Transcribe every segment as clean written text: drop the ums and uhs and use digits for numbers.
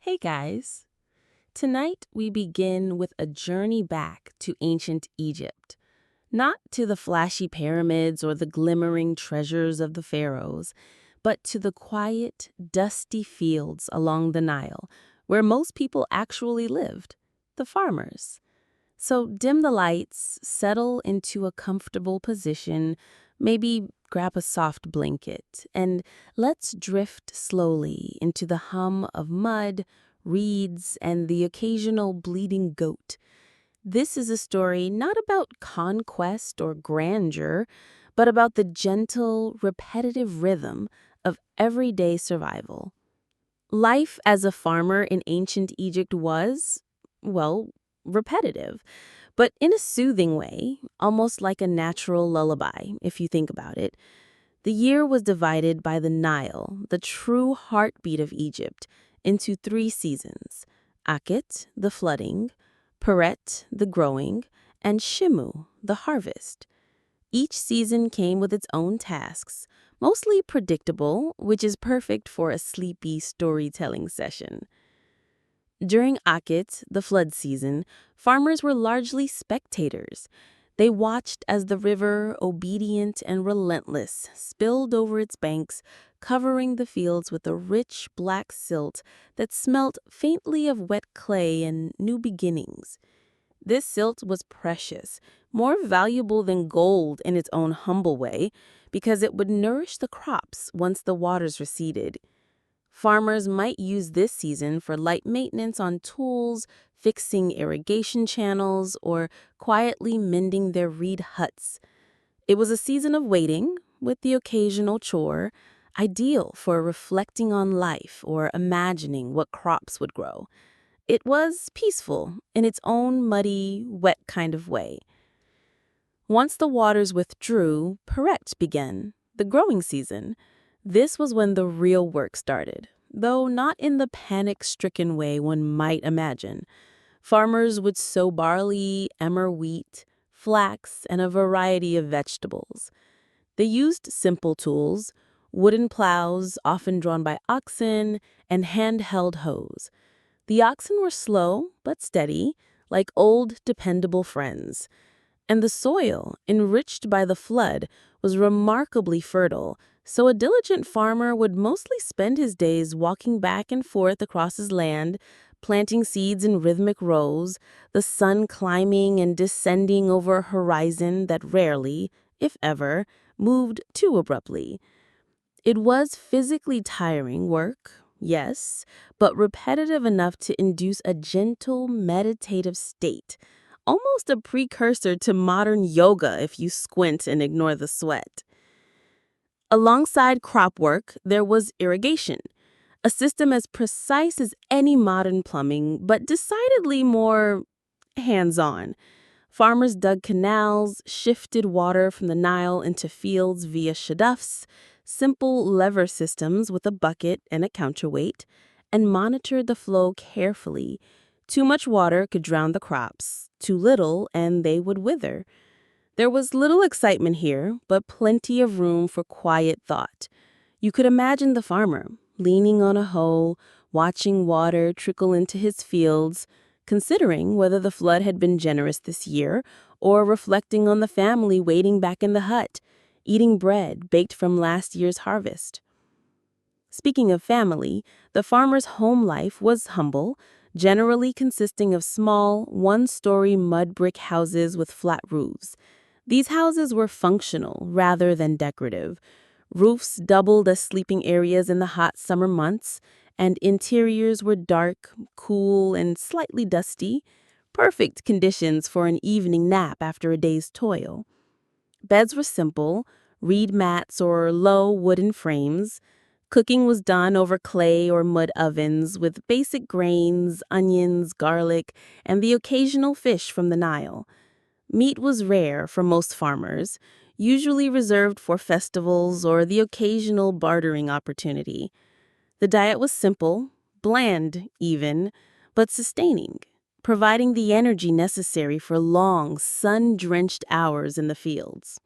Hey guys! Tonight we begin with a journey back to ancient Egypt. Not to the flashy pyramids or the glimmering treasures of the pharaohs, but to the quiet, dusty fields along the Nile, where most people actually lived, the farmers. So dim the lights, settle into a comfortable position, maybe grab a soft blanket, and let's drift slowly into the hum of mud, reeds, and the occasional bleeding goat. This is a story not about conquest or grandeur, but about the gentle, repetitive rhythm of everyday survival. Life as a farmer in ancient Egypt was, well, repetitive, but in a soothing way, almost like a natural lullaby, if you think about it. The year was divided by the Nile, the true heartbeat of Egypt, into three seasons: Akhet, the flooding; Peret, the growing; and Shimu, the harvest. Each season came with its own tasks, mostly predictable, which is perfect for a sleepy storytelling session. During Akhet, the flood season, farmers were largely spectators. They watched as the river, obedient and relentless, spilled over its banks, covering the fields with a rich black silt that smelt faintly of wet clay and new beginnings. This silt was precious, more valuable than gold in its own humble way, because it would nourish the crops once the waters receded. Farmers might use this season for light maintenance on tools, fixing irrigation channels, or quietly mending their reed huts. It was a season of waiting, with the occasional chore, ideal for reflecting on life or imagining what crops would grow. It was peaceful in its own muddy, wet kind of way. Once the waters withdrew, Peret began, the growing season. This was when the real work started, though not in the panic-stricken way one might imagine. Farmers would sow barley, emmer wheat, flax, and a variety of vegetables. They used simple tools, wooden plows, often drawn by oxen, and handheld hoes. The oxen were slow but steady, like old, dependable friends. And the soil, enriched by the flood, was remarkably fertile, so a diligent farmer would mostly spend his days walking back and forth across his land, planting seeds in rhythmic rows, the sun climbing and descending over a horizon that rarely, if ever, moved too abruptly. It was physically tiring work, yes, but repetitive enough to induce a gentle, meditative state, almost a precursor to modern yoga if you squint and ignore the sweat. Alongside crop work, there was irrigation, a system as precise as any modern plumbing, but decidedly more hands-on. Farmers dug canals, shifted water from the Nile into fields via shaduffs, simple lever systems with a bucket and a counterweight, and monitored the flow carefully. Too much water could drown the crops, too little, and they would wither. There was little excitement here, but plenty of room for quiet thought. You could imagine the farmer, leaning on a hoe, watching water trickle into his fields, considering whether the flood had been generous this year, or reflecting on the family waiting back in the hut, eating bread baked from last year's harvest. Speaking of family, the farmer's home life was humble, generally consisting of small, one-story mud brick houses with flat roofs. These houses were functional rather than decorative. Roofs doubled as sleeping areas in the hot summer months, and interiors were dark, cool, and slightly dusty, perfect conditions for an evening nap after a day's toil. Beds were simple, reed mats or low wooden frames. Cooking was done over clay or mud ovens with basic grains, onions, garlic, and the occasional fish from the Nile. Meat was rare for most farmers, usually reserved for festivals or the occasional bartering opportunity. The diet was simple, bland even, but sustaining, providing the energy necessary for long, sun-drenched hours in the fields.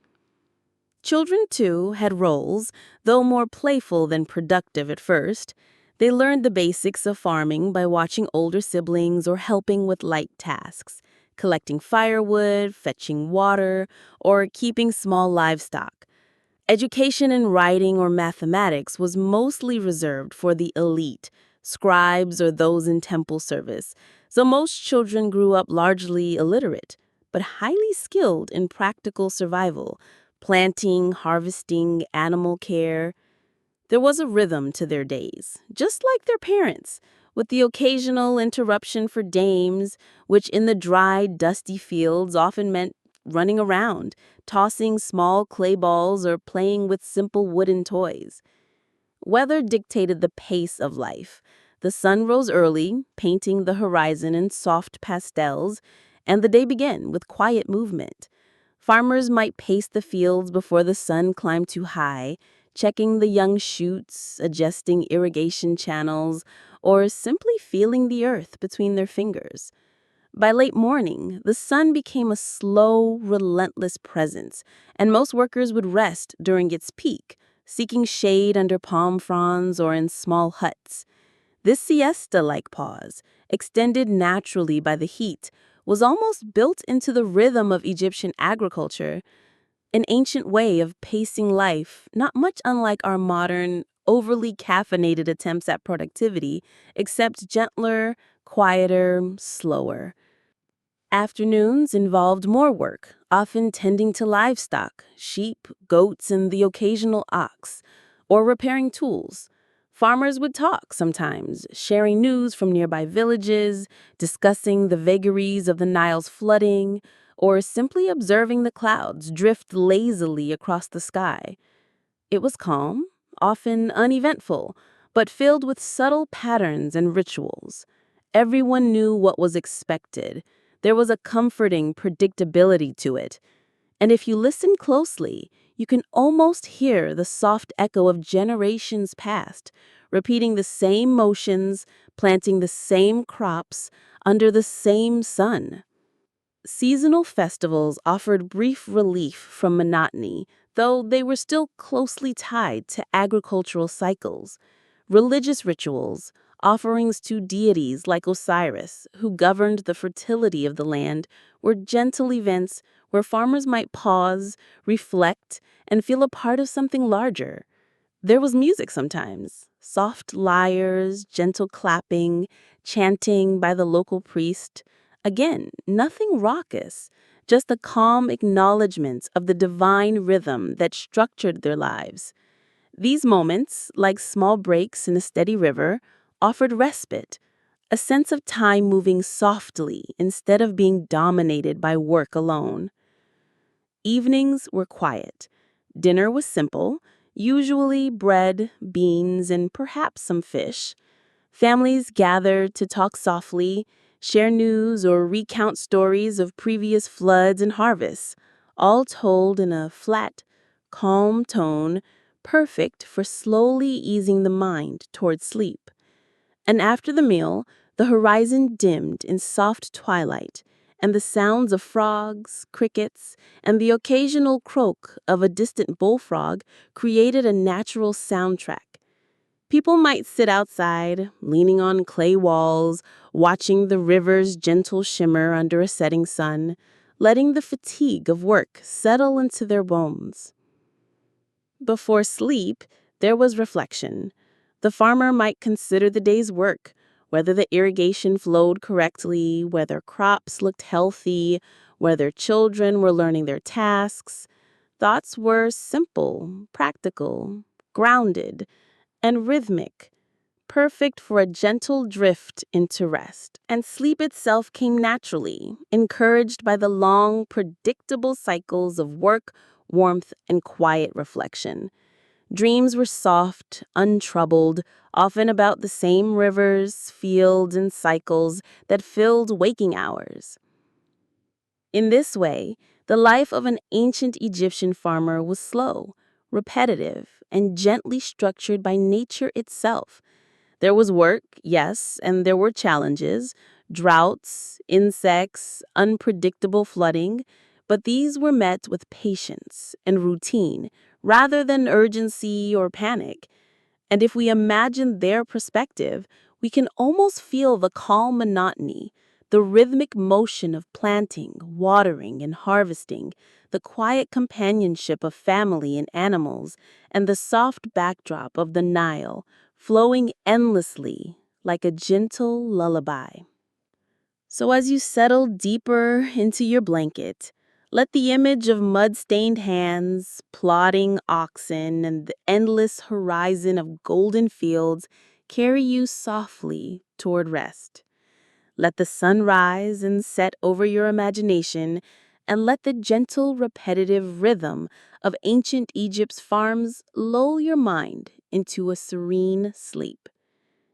Children, too, had roles, though more playful than productive at first. They learned the basics of farming by watching older siblings or helping with light tasks, collecting firewood, fetching water, or keeping small livestock. Education in writing or mathematics was mostly reserved for the elite, scribes or those in temple service, so most children grew up largely illiterate, but highly skilled in practical survival, planting, harvesting, animal care. There was a rhythm to their days, just like their parents, with the occasional interruption for dames, which in the dry, dusty fields often meant running around, tossing small clay balls or playing with simple wooden toys. Weather dictated the pace of life. The sun rose early, painting the horizon in soft pastels, and the day began with quiet movement. Farmers might pace the fields before the sun climbed too high, checking the young shoots, adjusting irrigation channels, or simply feeling the earth between their fingers. By late morning, the sun became a slow, relentless presence, and most workers would rest during its peak, seeking shade under palm fronds or in small huts. This siesta-like pause, extended naturally by the heat, was almost built into the rhythm of Egyptian agriculture, an ancient way of pacing life, not much unlike our modern, overly caffeinated attempts at productivity, except gentler, quieter, slower. Afternoons involved more work, often tending to livestock, sheep, goats, and the occasional ox, or repairing tools. Farmers would talk sometimes, sharing news from nearby villages, discussing the vagaries of the Nile's flooding, or simply observing the clouds drift lazily across the sky. It was calm, often uneventful, but filled with subtle patterns and rituals. Everyone knew what was expected. There was a comforting predictability to it. And if you listen closely, you can almost hear the soft echo of generations past, repeating the same motions, planting the same crops, under the same sun. Seasonal festivals offered brief relief from monotony, though they were still closely tied to agricultural cycles. Religious rituals, offerings to deities like Osiris, who governed the fertility of the land, were gentle events where farmers might pause, reflect, and feel a part of something larger. There was music sometimes, soft lyres, gentle clapping, chanting by the local priest. Again, nothing raucous, just a calm acknowledgement of the divine rhythm that structured their lives. These moments, like small breaks in a steady river, offered respite, a sense of time moving softly instead of being dominated by work alone. Evenings were quiet. Dinner was simple, usually bread, beans, and perhaps some fish. Families gathered to talk softly, share news, or recount stories of previous floods and harvests, all told in a flat, calm tone, perfect for slowly easing the mind toward sleep. And after the meal, the horizon dimmed in soft twilight, and the sounds of frogs, crickets, and the occasional croak of a distant bullfrog created a natural soundtrack. People might sit outside, leaning on clay walls, watching the river's gentle shimmer under a setting sun, letting the fatigue of work settle into their bones. Before sleep, there was reflection. The farmer might consider the day's work, whether the irrigation flowed correctly, whether crops looked healthy, whether children were learning their tasks. Thoughts were simple, practical, grounded, and rhythmic, perfect for a gentle drift into rest. And sleep itself came naturally, encouraged by the long, predictable cycles of work, warmth, and quiet reflection. Dreams were soft, untroubled, often about the same rivers, fields, and cycles that filled waking hours. In this way, the life of an ancient Egyptian farmer was slow, repetitive, and gently structured by nature itself. There was work, yes, and there were challenges, droughts, insects, unpredictable flooding, but these were met with patience and routine rather than urgency or panic. And if we imagine their perspective, we can almost feel the calm monotony, the rhythmic motion of planting, watering, and harvesting, the quiet companionship of family and animals, and the soft backdrop of the Nile, flowing endlessly like a gentle lullaby. So as you settle deeper into your blanket, let the image of mud-stained hands, plodding oxen, and the endless horizon of golden fields carry you softly toward rest. Let the sun rise and set over your imagination, and let the gentle, repetitive rhythm of ancient Egypt's farms lull your mind into a serene sleep.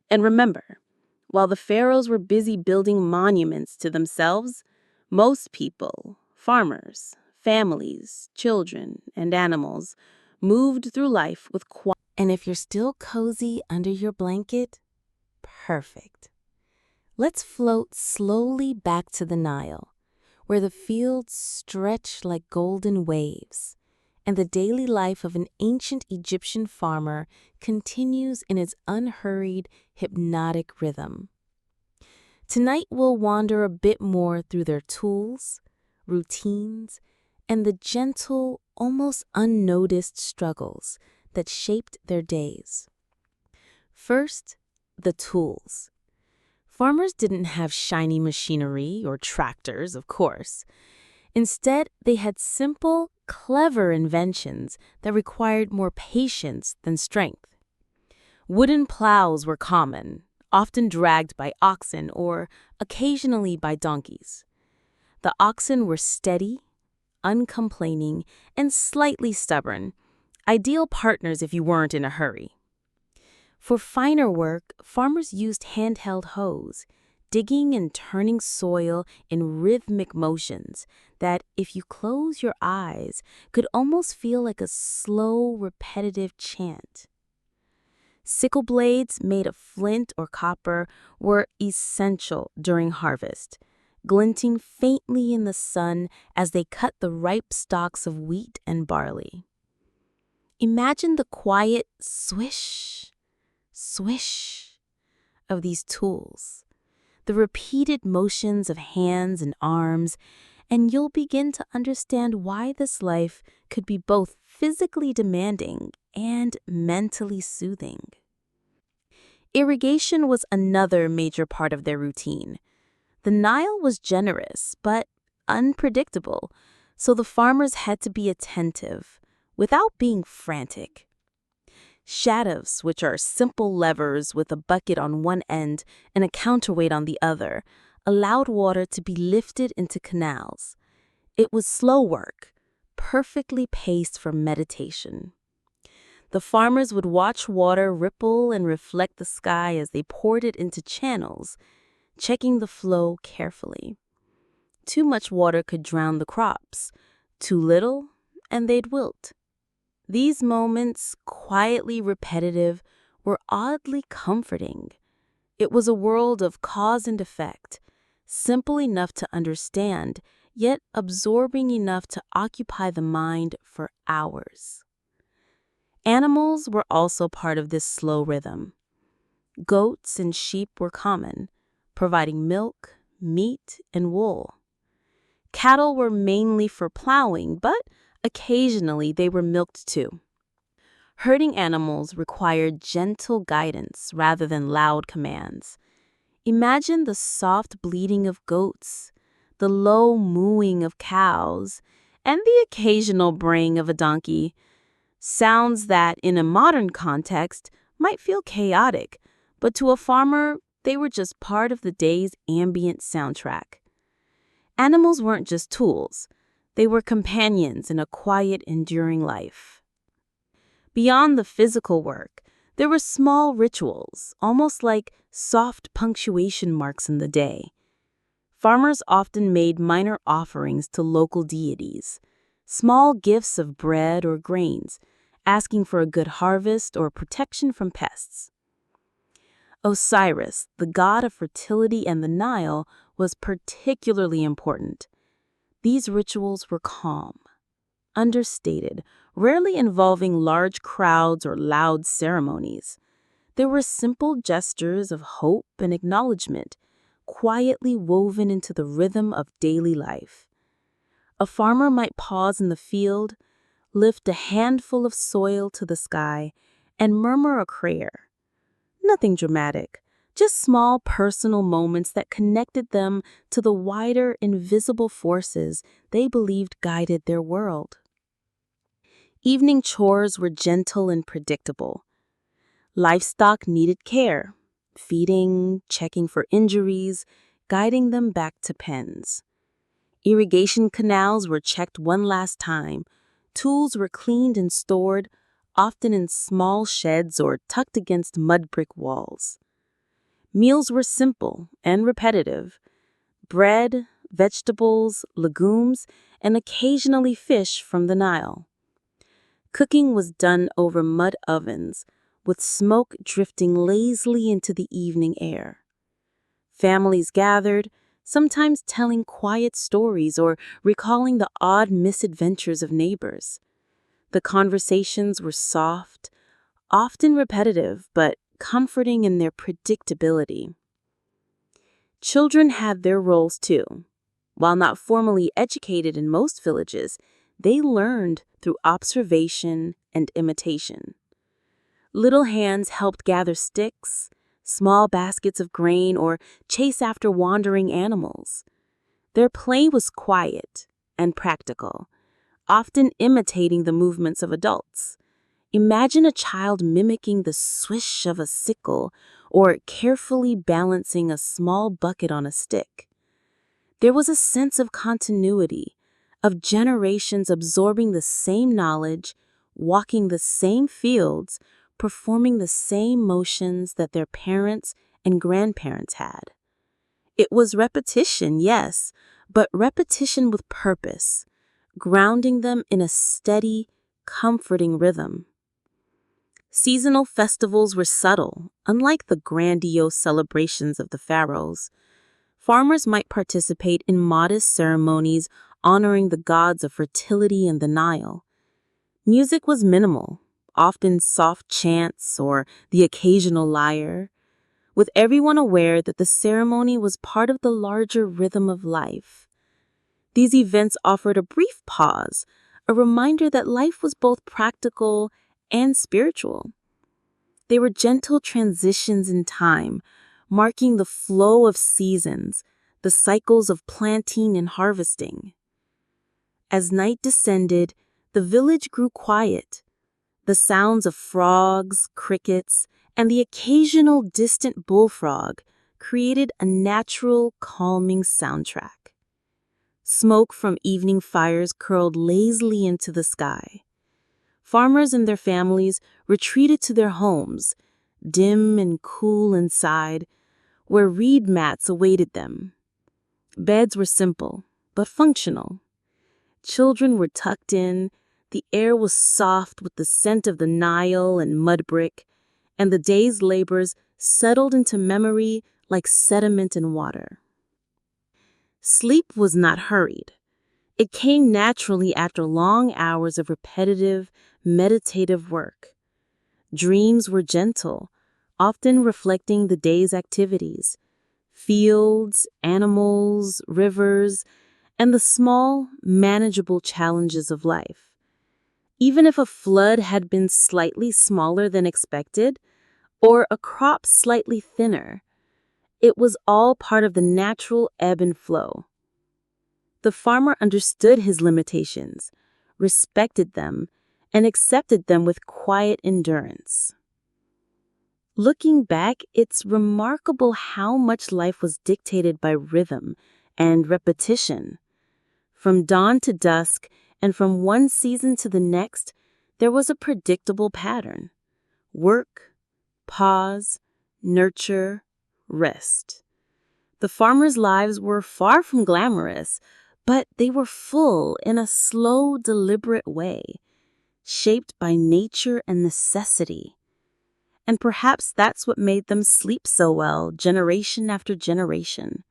And remember, while the pharaohs were busy building monuments to themselves, most people, farmers, families, children, and animals, moved through life with quiet. And if you're still cozy under your blanket, perfect. Let's float slowly back to the Nile, where the fields stretch like golden waves, and the daily life of an ancient Egyptian farmer continues in its unhurried, hypnotic rhythm. Tonight we'll wander a bit more through their tools, routines, and the gentle, almost unnoticed struggles that shaped their days. First, the tools. Farmers didn't have shiny machinery or tractors, of course. Instead, they had simple, clever inventions that required more patience than strength. Wooden plows were common, often dragged by oxen or occasionally by donkeys. The oxen were steady, uncomplaining, and slightly stubborn, ideal partners if you weren't in a hurry. For finer work, farmers used handheld hoes, digging and turning soil in rhythmic motions that, if you close your eyes, could almost feel like a slow, repetitive chant. Sickle blades made of flint or copper were essential during harvest, glinting faintly in the sun as they cut the ripe stalks of wheat and barley. Imagine the quiet swish, swish of these tools, the repeated motions of hands and arms, and you'll begin to understand why this life could be both physically demanding and mentally soothing. Irrigation was another major part of their routine. The Nile was generous, but unpredictable, so the farmers had to be attentive without being frantic. Shadows, which are simple levers with a bucket on one end and a counterweight on the other, allowed water to be lifted into canals. It was slow work, perfectly paced for meditation. The farmers would watch water ripple and reflect the sky as they poured it into channels, checking the flow carefully. Too much water could drown the crops, too little, and they'd wilt. These moments, quietly repetitive, were oddly comforting. It was a world of cause and effect, simple enough to understand, yet absorbing enough to occupy the mind for hours. Animals were also part of this slow rhythm. Goats and sheep were common, providing milk, meat, and wool. Cattle were mainly for plowing, but occasionally they were milked too. Herding animals required gentle guidance rather than loud commands. Imagine the soft bleating of goats, the low mooing of cows, and the occasional braying of a donkey. Sounds that, in a modern context, might feel chaotic, but to a farmer, they were just part of the day's ambient soundtrack. Animals weren't just tools. They were companions in a quiet, enduring life. Beyond the physical work, there were small rituals, almost like soft punctuation marks in the day. Farmers often made minor offerings to local deities, small gifts of bread or grains, asking for a good harvest or protection from pests. Osiris, the god of fertility and the Nile, was particularly important. These rituals were calm, understated, rarely involving large crowds or loud ceremonies. There were simple gestures of hope and acknowledgement, quietly woven into the rhythm of daily life. A farmer might pause in the field, lift a handful of soil to the sky, and murmur a prayer. Nothing dramatic, just small personal moments that connected them to the wider, invisible forces they believed guided their world. Evening chores were gentle and predictable. Livestock needed care, feeding, checking for injuries, guiding them back to pens. Irrigation canals were checked one last time. Tools were cleaned and stored, often in small sheds or tucked against mud brick walls. Meals were simple and repetitive: bread, vegetables, legumes, and occasionally fish from the Nile. Cooking was done over mud ovens, with smoke drifting lazily into the evening air. Families gathered, sometimes telling quiet stories or recalling the odd misadventures of neighbors. The conversations were soft, often repetitive, but comforting in their predictability. Children had their roles too. While not formally educated in most villages, they learned through observation and imitation. Little hands helped gather sticks, small baskets of grain, or chase after wandering animals. Their play was quiet and practical, often imitating the movements of adults. Imagine a child mimicking the swish of a sickle or carefully balancing a small bucket on a stick. There was a sense of continuity, of generations absorbing the same knowledge, walking the same fields, performing the same motions that their parents and grandparents had. It was repetition, yes, but repetition with purpose, grounding them in a steady, comforting rhythm. Seasonal festivals were subtle, unlike the grandiose celebrations of the pharaohs. Farmers might participate in modest ceremonies honoring the gods of fertility and the Nile. Music was minimal, often soft chants or the occasional lyre, with everyone aware that the ceremony was part of the larger rhythm of life. These events offered a brief pause, a reminder that life was both practical and spiritual. They were gentle transitions in time, marking the flow of seasons, the cycles of planting and harvesting. As night descended, the village grew quiet. The sounds of frogs, crickets, and the occasional distant bullfrog created a natural, calming soundtrack. Smoke from evening fires curled lazily into the sky. Farmers and their families retreated to their homes, dim and cool inside, where reed mats awaited them. Beds were simple, but functional. Children were tucked in, the air was soft with the scent of the Nile and mud brick, and the day's labors settled into memory like sediment in water. Sleep was not hurried. It came naturally after long hours of repetitive, meditative work. Dreams were gentle, often reflecting the day's activities: fields, animals, rivers, and the small, manageable challenges of life. Even if a flood had been slightly smaller than expected, or a crop slightly thinner, it was all part of the natural ebb and flow. The farmer understood his limitations, respected them, and accepted them with quiet endurance. Looking back, it's remarkable how much life was dictated by rhythm and repetition. From dawn to dusk, and from one season to the next, there was a predictable pattern: work, pause, nurture, rest. The farmers' lives were far from glamorous, but they were full in a slow, deliberate way, shaped by nature and necessity. And perhaps that's what made them sleep so well, generation after generation.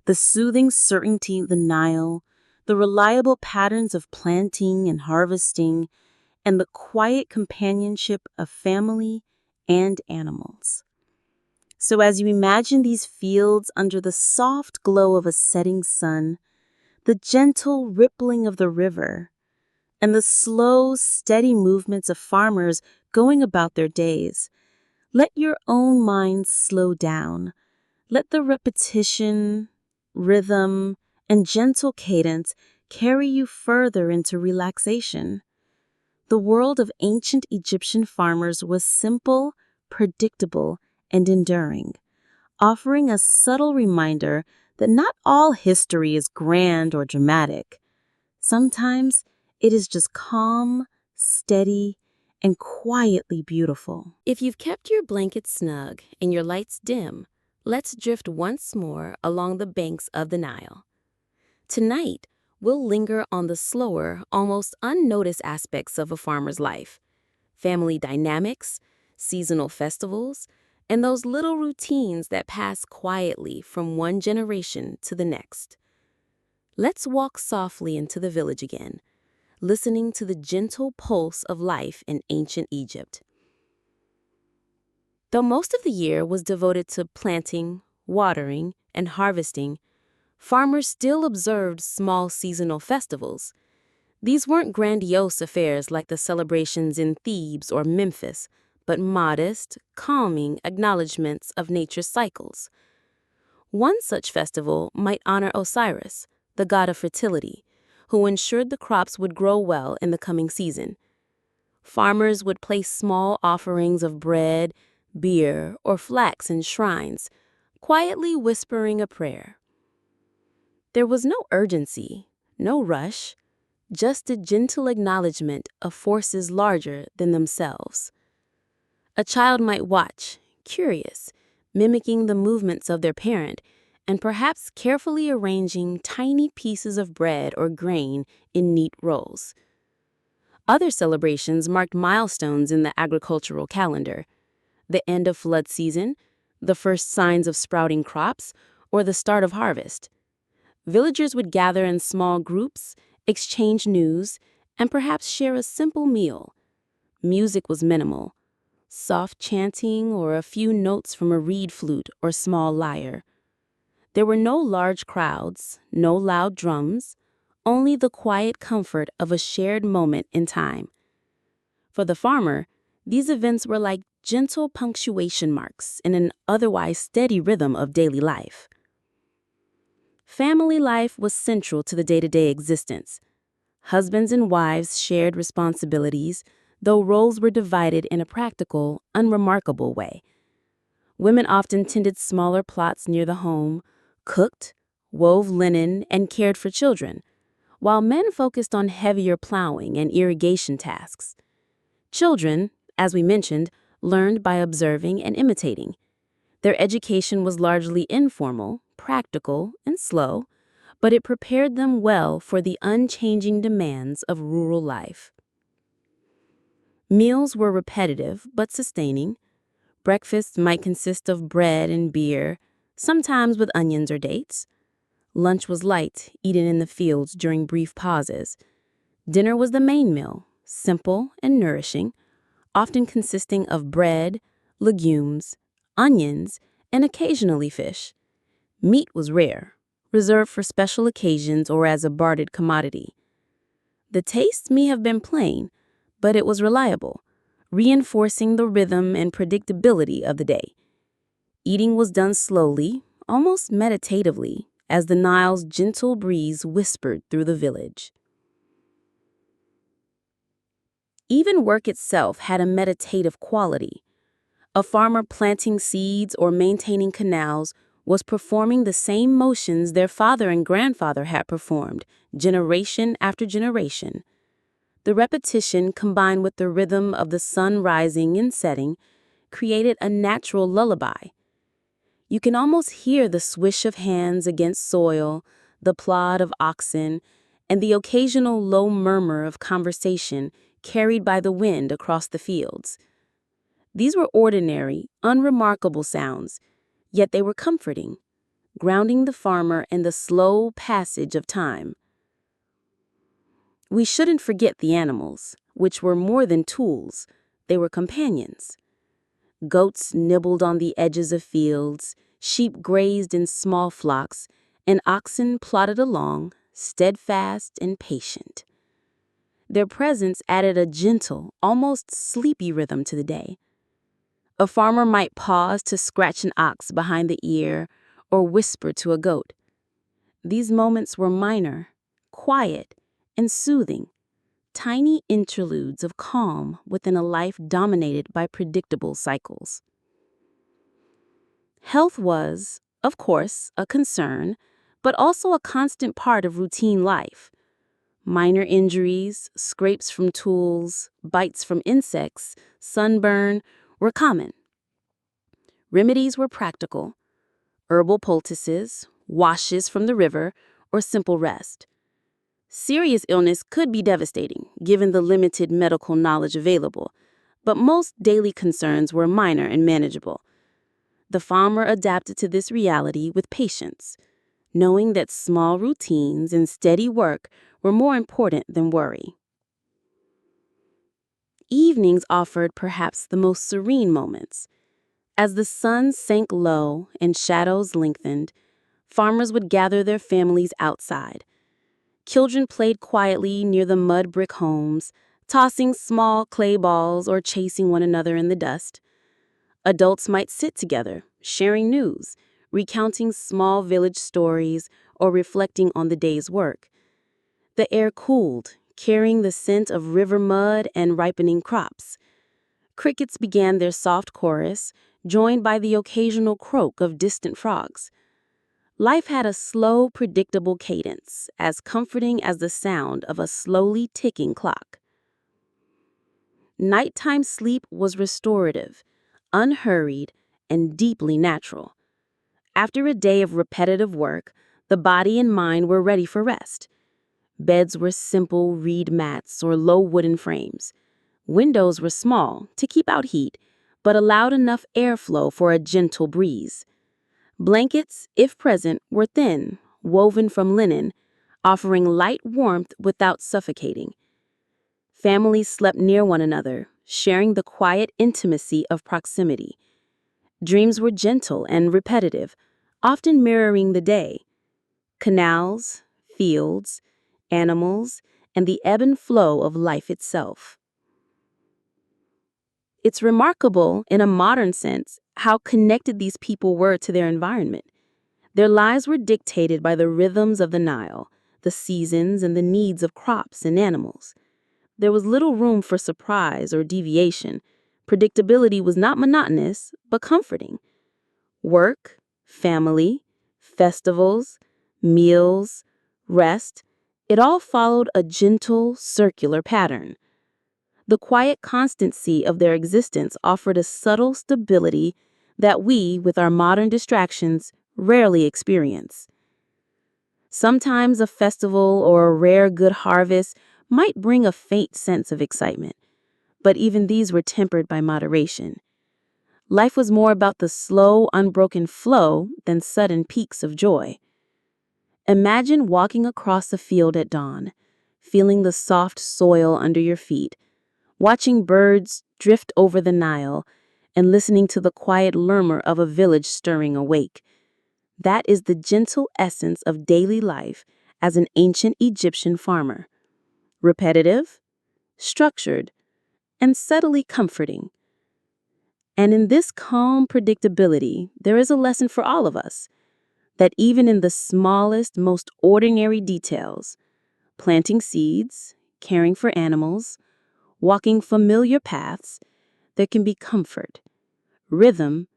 The soothing certainty of the Nile, the reliable patterns of planting and harvesting, and the quiet companionship of family and animals. So as you imagine these fields under the soft glow of a setting sun, the gentle rippling of the river, and the slow, steady movements of farmers going about their days, let your own mind slow down. Let the repetition, rhythm, and gentle cadence carry you further into relaxation. The world of ancient Egyptian farmers was simple, predictable, and enduring, offering a subtle reminder that not all history is grand or dramatic. Sometimes it is just calm, steady, and quietly beautiful. If you've kept your blankets snug and your lights dim, let's drift once more along the banks of the Nile. Tonight, we'll linger on the slower, almost unnoticed aspects of a farmer's life: family dynamics, seasonal festivals, and those little routines that pass quietly from one generation to the next. Let's walk softly into the village again, listening to the gentle pulse of life in ancient Egypt. Though most of the year was devoted to planting, watering, and harvesting, farmers still observed small seasonal festivals. These weren't grandiose affairs like the celebrations in Thebes or Memphis, but modest, calming acknowledgments of nature's cycles. One such festival might honor Osiris, the god of fertility, who ensured the crops would grow well in the coming season. Farmers would place small offerings of bread, beer, or flax in shrines, quietly whispering a prayer. There was no urgency, no rush, just a gentle acknowledgement of forces larger than themselves. A child might watch, curious, mimicking the movements of their parent, and perhaps carefully arranging tiny pieces of bread or grain in neat rolls. Other celebrations marked milestones in the agricultural calendar: the end of flood season, the first signs of sprouting crops, or the start of harvest. Villagers would gather in small groups, exchange news, and perhaps share a simple meal. Music was minimal: soft chanting or a few notes from a reed flute or small lyre. There were no large crowds, no loud drums, only the quiet comfort of a shared moment in time. For the farmer, these events were like gentle punctuation marks in an otherwise steady rhythm of daily life. Family life was central to the day-to-day existence. Husbands and wives shared responsibilities, though roles were divided in a practical, unremarkable way. Women often tended smaller plots near the home, cooked, wove linen, and cared for children, while men focused on heavier plowing and irrigation tasks. Children, as we mentioned, learned by observing and imitating. Their education was largely informal, practical, and slow, but it prepared them well for the unchanging demands of rural life. Meals were repetitive but sustaining. Breakfast might consist of bread and beer, sometimes with onions or dates. Lunch was light, eaten in the fields during brief pauses. Dinner was the main meal, simple and nourishing, often consisting of bread, legumes, onions, and occasionally fish. Meat was rare, reserved for special occasions or as a bartered commodity. The taste may have been plain, but it was reliable, reinforcing the rhythm and predictability of the day. Eating was done slowly, almost meditatively, as the Nile's gentle breeze whispered through the village. Even work itself had a meditative quality. A farmer planting seeds or maintaining canals was performing the same motions their father and grandfather had performed, generation after generation. The repetition, combined with the rhythm of the sun rising and setting, created a natural lullaby. You can almost hear the swish of hands against soil, the plod of oxen, and the occasional low murmur of conversation carried by the wind across the fields. These were ordinary, unremarkable sounds, yet they were comforting, grounding the farmer in the slow passage of time. We shouldn't forget the animals, which were more than tools. They were companions. Goats nibbled on the edges of fields, sheep grazed in small flocks, and oxen plodded along, steadfast and patient. Their presence added a gentle, almost sleepy rhythm to the day. A farmer might pause to scratch an ox behind the ear or whisper to a goat. These moments were minor, quiet, and soothing, tiny interludes of calm within a life dominated by predictable cycles. Health was, of course, a concern, but also a constant part of routine life. Minor injuries, scrapes from tools, bites from insects, sunburn were common. Remedies were practical: herbal poultices, washes from the river, or simple rest. Serious illness could be devastating, given the limited medical knowledge available, but most daily concerns were minor and manageable. The farmer adapted to this reality with patience, knowing that small routines and steady work were more important than worry. Evenings offered perhaps the most serene moments. As the sun sank low and shadows lengthened, farmers would gather their families outside. Children played quietly near the mud brick homes, tossing small clay balls or chasing one another in the dust. Adults might sit together, sharing news, recounting small village stories, or reflecting on the day's work. The air cooled, carrying the scent of river mud and ripening crops. Crickets began their soft chorus, joined by the occasional croak of distant frogs. Life had a slow, predictable cadence, as comforting as the sound of a slowly ticking clock. Nighttime sleep was restorative, unhurried, and deeply natural. After a day of repetitive work, the body and mind were ready for rest. Beds were simple reed mats or low wooden frames. Windows were small to keep out heat, but allowed enough airflow for a gentle breeze. Blankets, if present, were thin, woven from linen, offering light warmth without suffocating. Families slept near one another, sharing the quiet intimacy of proximity. Dreams were gentle and repetitive, often mirroring the day. Canals, fields, animals, and the ebb and flow of life itself. It's remarkable, in a modern sense, how connected these people were to their environment. Their lives were dictated by the rhythms of the Nile, the seasons, and the needs of crops and animals. There was little room for surprise or deviation. Predictability was not monotonous, but comforting. Work, family, festivals, meals, rest, it all followed a gentle, circular pattern. The quiet constancy of their existence offered a subtle stability that we, with our modern distractions, rarely experience. Sometimes a festival or a rare good harvest might bring a faint sense of excitement, but even these were tempered by moderation. Life was more about the slow, unbroken flow than sudden peaks of joy. Imagine walking across a field at dawn, feeling the soft soil under your feet, watching birds drift over the Nile, and listening to the quiet murmur of a village stirring awake. That is the gentle essence of daily life as an ancient Egyptian farmer. Repetitive, structured, and subtly comforting. And in this calm predictability, there is a lesson for all of us, that even in the smallest, most ordinary details, planting seeds, caring for animals, walking familiar paths, there can be comfort, rhythm,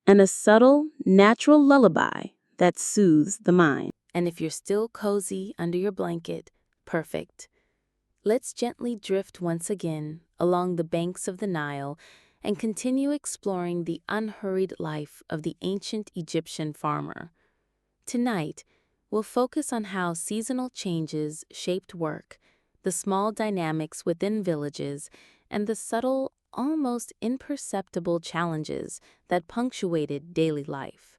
and a subtle, natural lullaby that soothes the mind. And if you're still cozy under your blanket, perfect. Let's gently drift once again along the banks of the Nile and continue exploring the unhurried life of the ancient Egyptian farmer. Tonight, we'll focus on how seasonal changes shaped work, the small dynamics within villages, and the subtle, almost imperceptible challenges that punctuated daily life.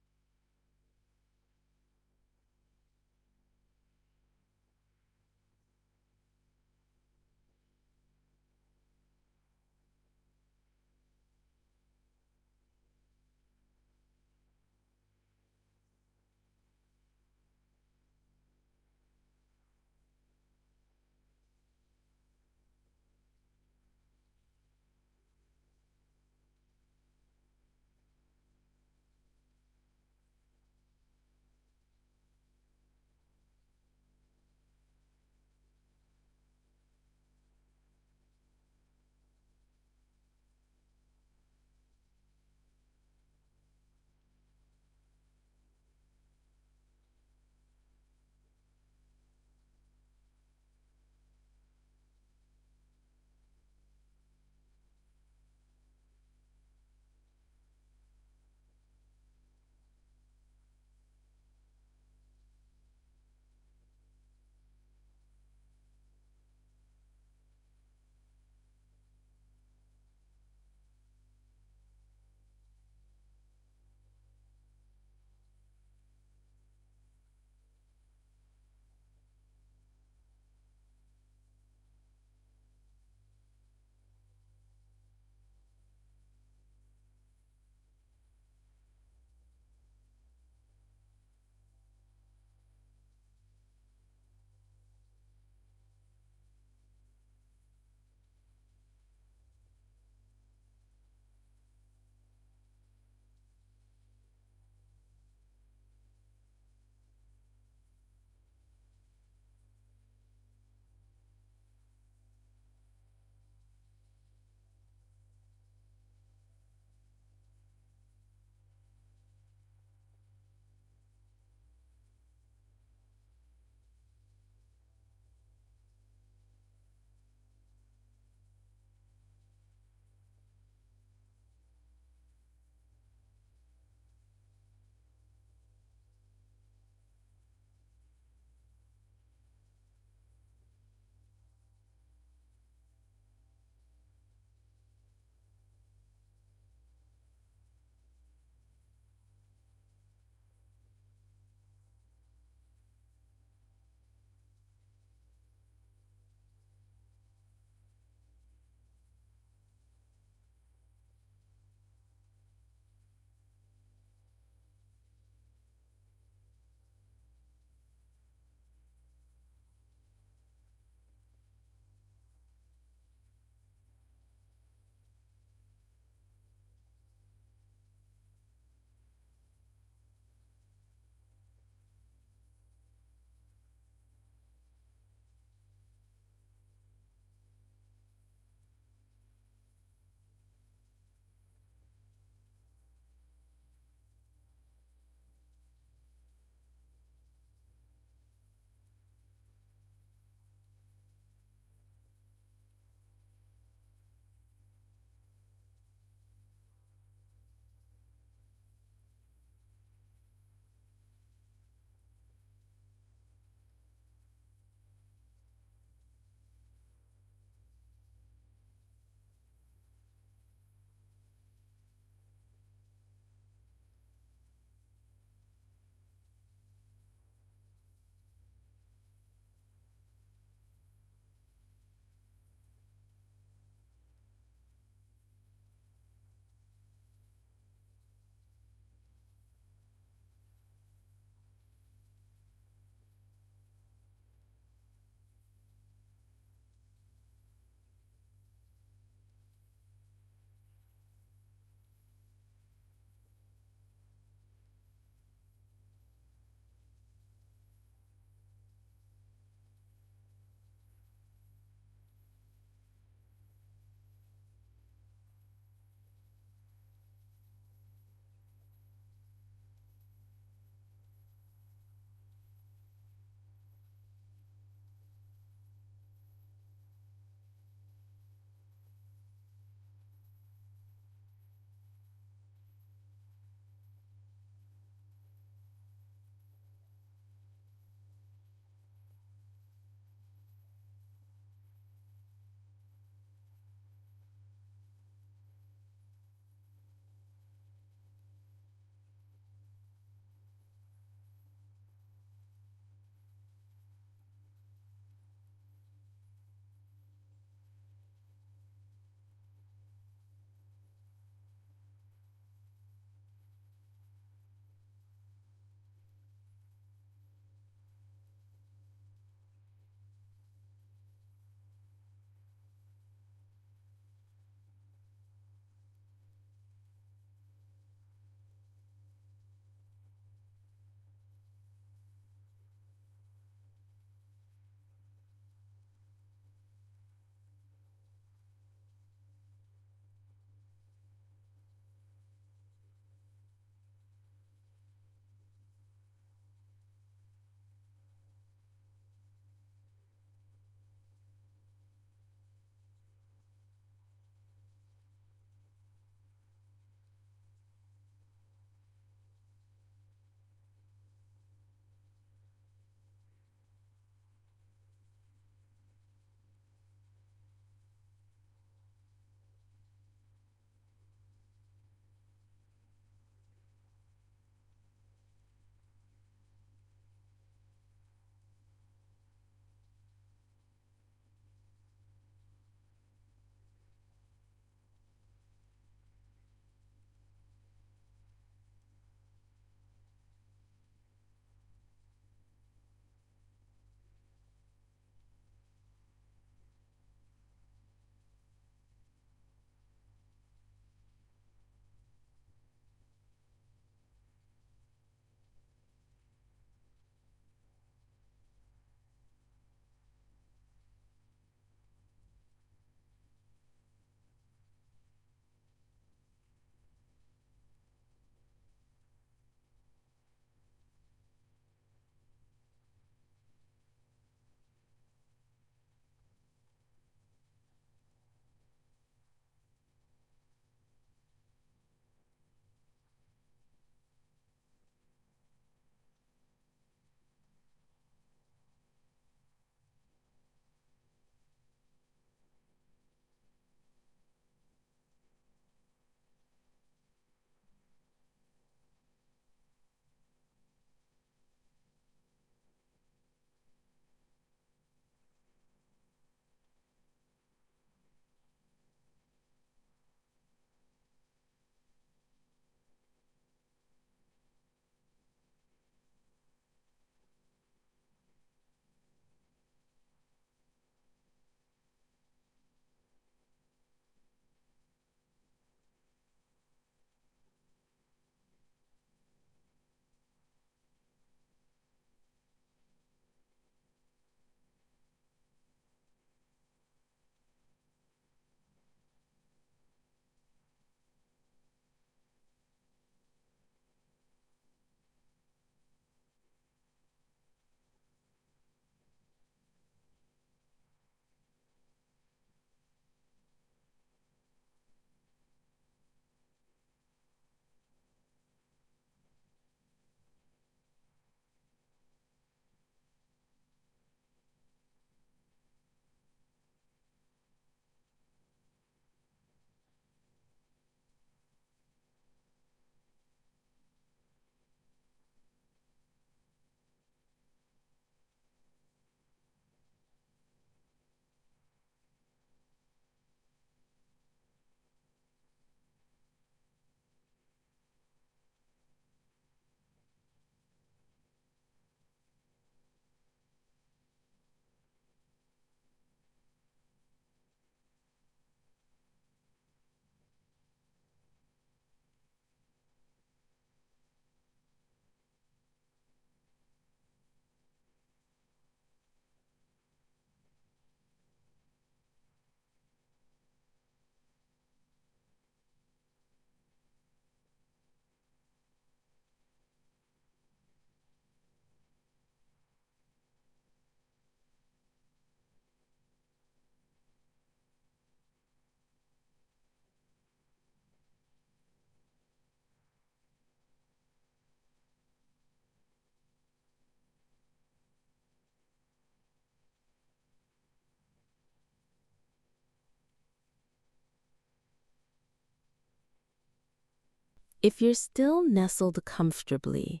If you're still nestled comfortably,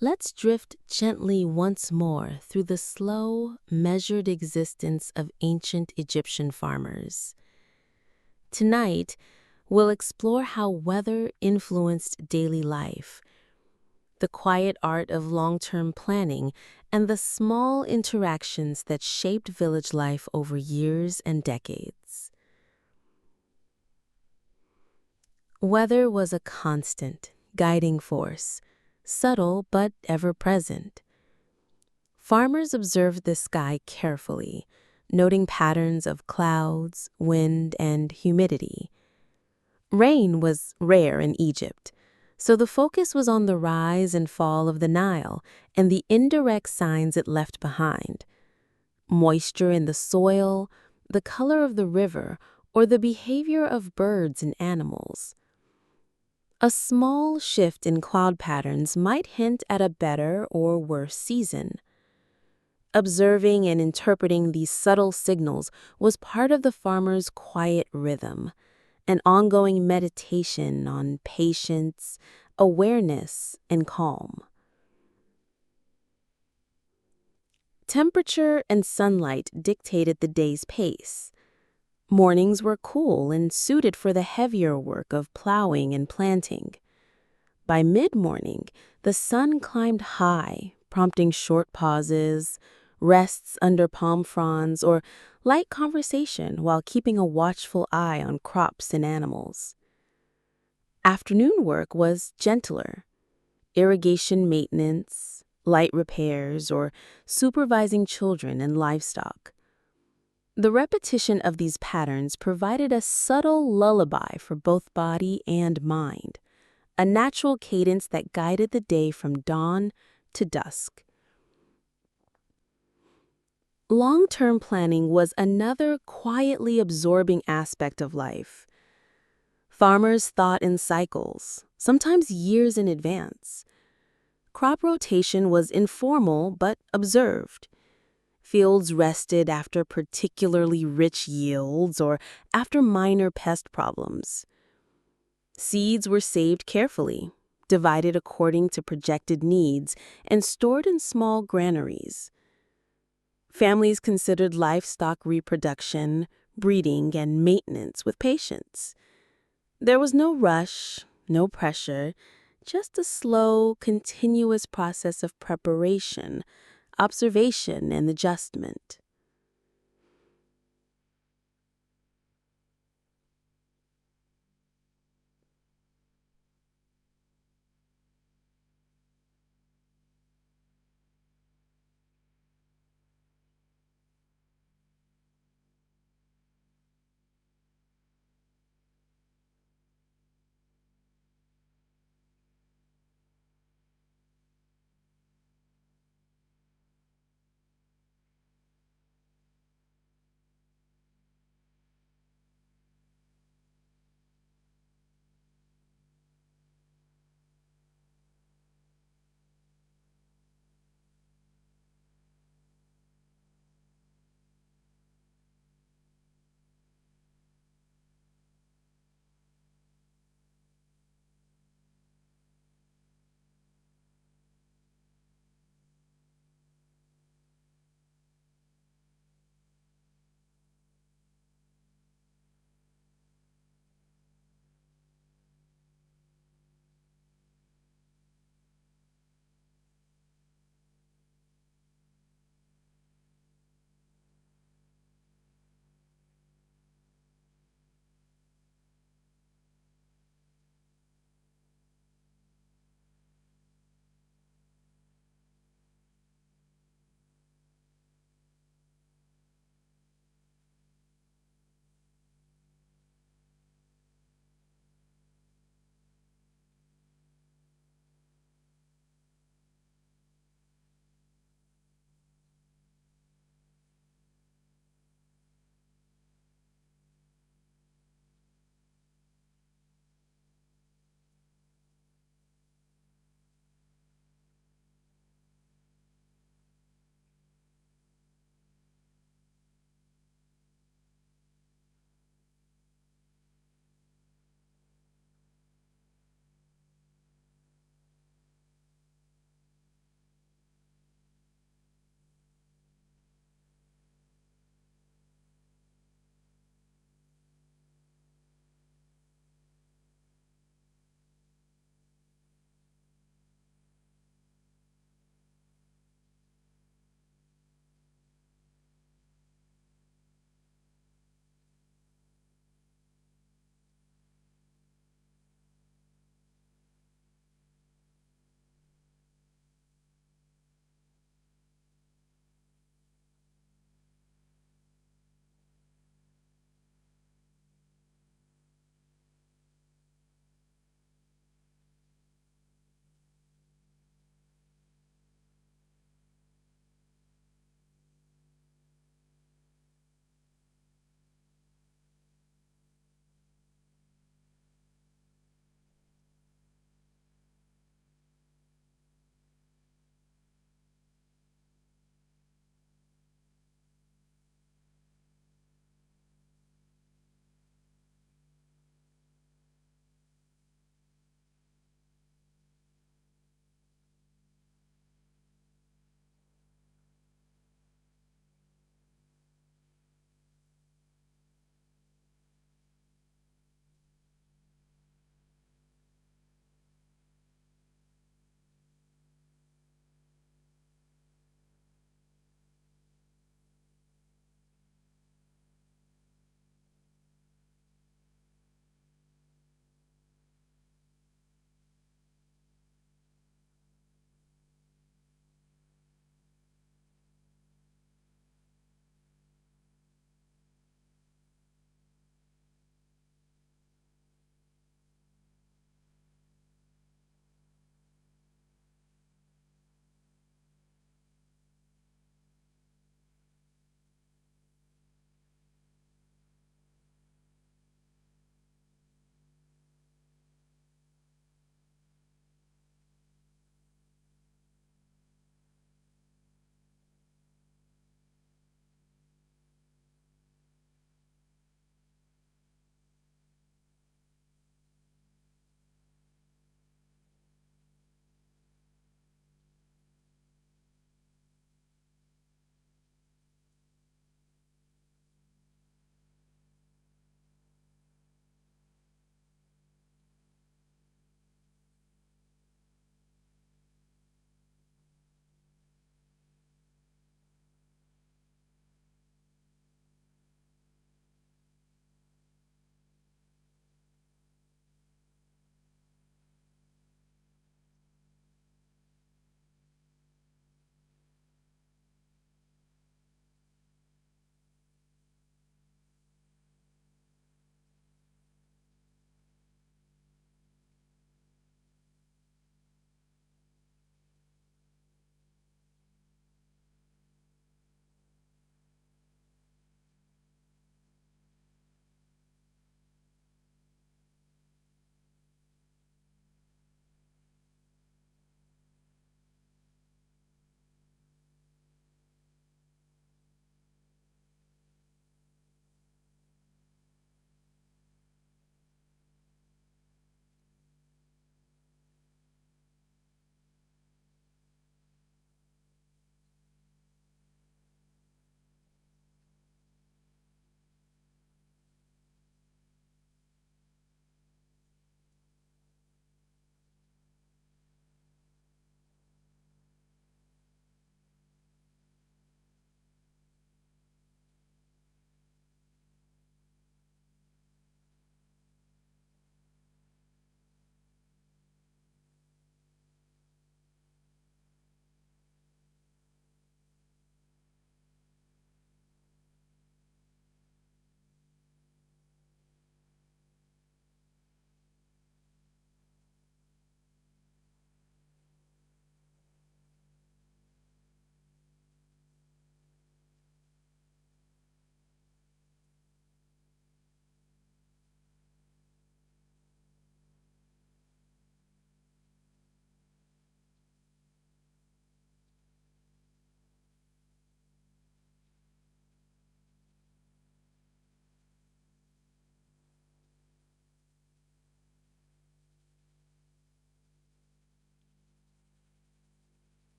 let's drift gently once more through the slow, measured existence of ancient Egyptian farmers. Tonight, we'll explore how weather influenced daily life, the quiet art of long-term planning, and the small interactions that shaped village life over years and decades. Weather was a constant, guiding force, subtle but ever-present. Farmers observed the sky carefully, noting patterns of clouds, wind, and humidity. Rain was rare in Egypt, so the focus was on the rise and fall of the Nile and the indirect signs it left behind: moisture in the soil, the color of the river, or the behavior of birds and animals. A small shift in cloud patterns might hint at a better or worse season. Observing and interpreting these subtle signals was part of the farmer's quiet rhythm, an ongoing meditation on patience, awareness, and calm. Temperature and sunlight dictated the day's pace. Mornings were cool and suited for the heavier work of plowing and planting. By mid-morning, the sun climbed high, prompting short pauses, rests under palm fronds, or light conversation while keeping a watchful eye on crops and animals. Afternoon work was gentler: irrigation maintenance, light repairs, or supervising children and livestock. The repetition of these patterns provided a subtle lullaby for both body and mind, a natural cadence that guided the day from dawn to dusk. Long-term planning was another quietly absorbing aspect of life. Farmers thought in cycles, sometimes years in advance. Crop rotation was informal but observed. Fields rested after particularly rich yields or after minor pest problems. Seeds were saved carefully, divided according to projected needs, and stored in small granaries. Families considered livestock reproduction, breeding, and maintenance with patience. There was no rush, no pressure, just a slow, continuous process of preparation, observation, and adjustment.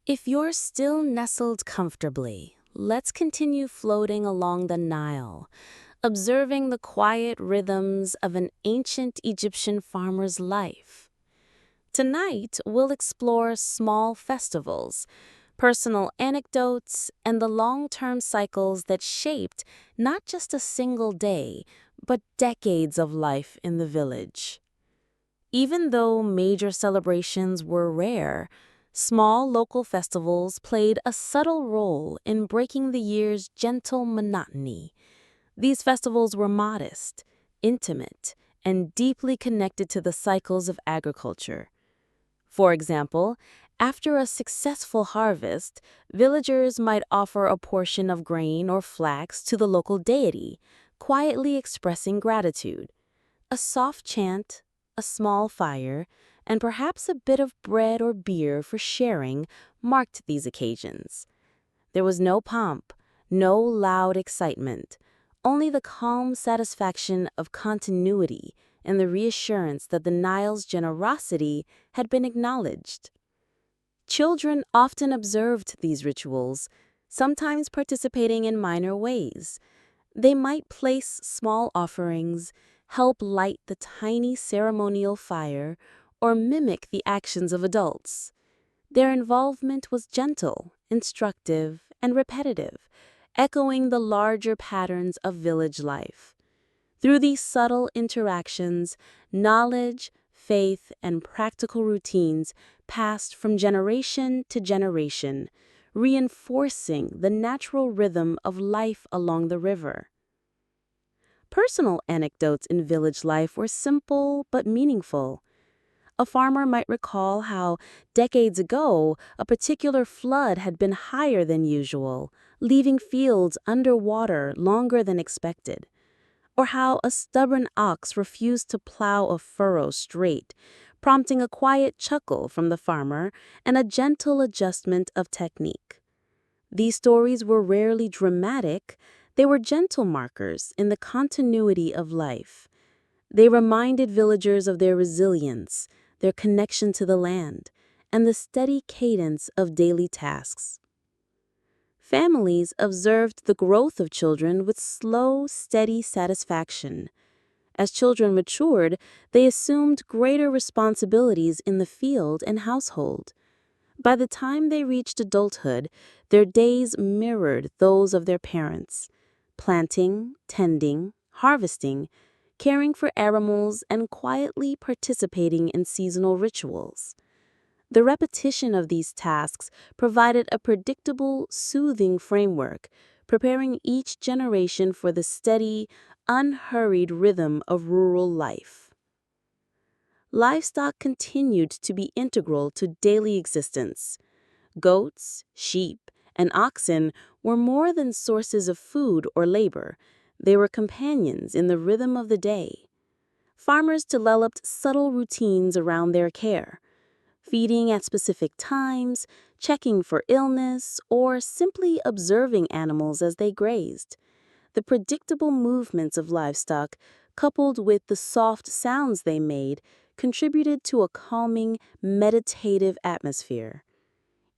If you're still nestled comfortably, let's continue floating along the Nile, observing the quiet rhythms of an ancient Egyptian farmer's life. Tonight, we'll explore small festivals, personal anecdotes, and the long-term cycles that shaped not just a single day, but decades of life in the village. Even though major celebrations were rare, small local festivals played a subtle role in breaking the year's gentle monotony. These festivals were modest, intimate, and deeply connected to the cycles of agriculture. For example, after a successful harvest, villagers might offer a portion of grain or flax to the local deity, quietly expressing gratitude. A soft chant, a small fire, and perhaps a bit of bread or beer for sharing marked these occasions. There was no pomp, no loud excitement, only the calm satisfaction of continuity and the reassurance that the Nile's generosity had been acknowledged. Children often observed these rituals, sometimes participating in minor ways. They might place small offerings, help light the tiny ceremonial fire, or mimic the actions of adults. Their involvement was gentle, instructive, and repetitive, echoing the larger patterns of village life. Through these subtle interactions, knowledge, faith, and practical routines passed from generation to generation, reinforcing the natural rhythm of life along the river. Personal anecdotes in village life were simple but meaningful. A farmer might recall how, decades ago, a particular flood had been higher than usual, leaving fields underwater longer than expected. Or how a stubborn ox refused to plow a furrow straight, prompting a quiet chuckle from the farmer and a gentle adjustment of technique. These stories were rarely dramatic, they were gentle markers in the continuity of life. They reminded villagers of their resilience, their connection to the land, and the steady cadence of daily tasks. Families observed the growth of children with slow, steady satisfaction. As children matured, they assumed greater responsibilities in the field and household. By the time they reached adulthood, their days mirrored those of their parents, planting, tending, harvesting, caring for animals, and quietly participating in seasonal rituals. The repetition of these tasks provided a predictable, soothing framework, preparing each generation for the steady, unhurried rhythm of rural life. Livestock continued to be integral to daily existence. Goats, sheep, and oxen were more than sources of food or labor. They were companions in the rhythm of the day. Farmers developed subtle routines around their care, feeding at specific times, checking for illness, or simply observing animals as they grazed. The predictable movements of livestock, coupled with the soft sounds they made, contributed to a calming, meditative atmosphere.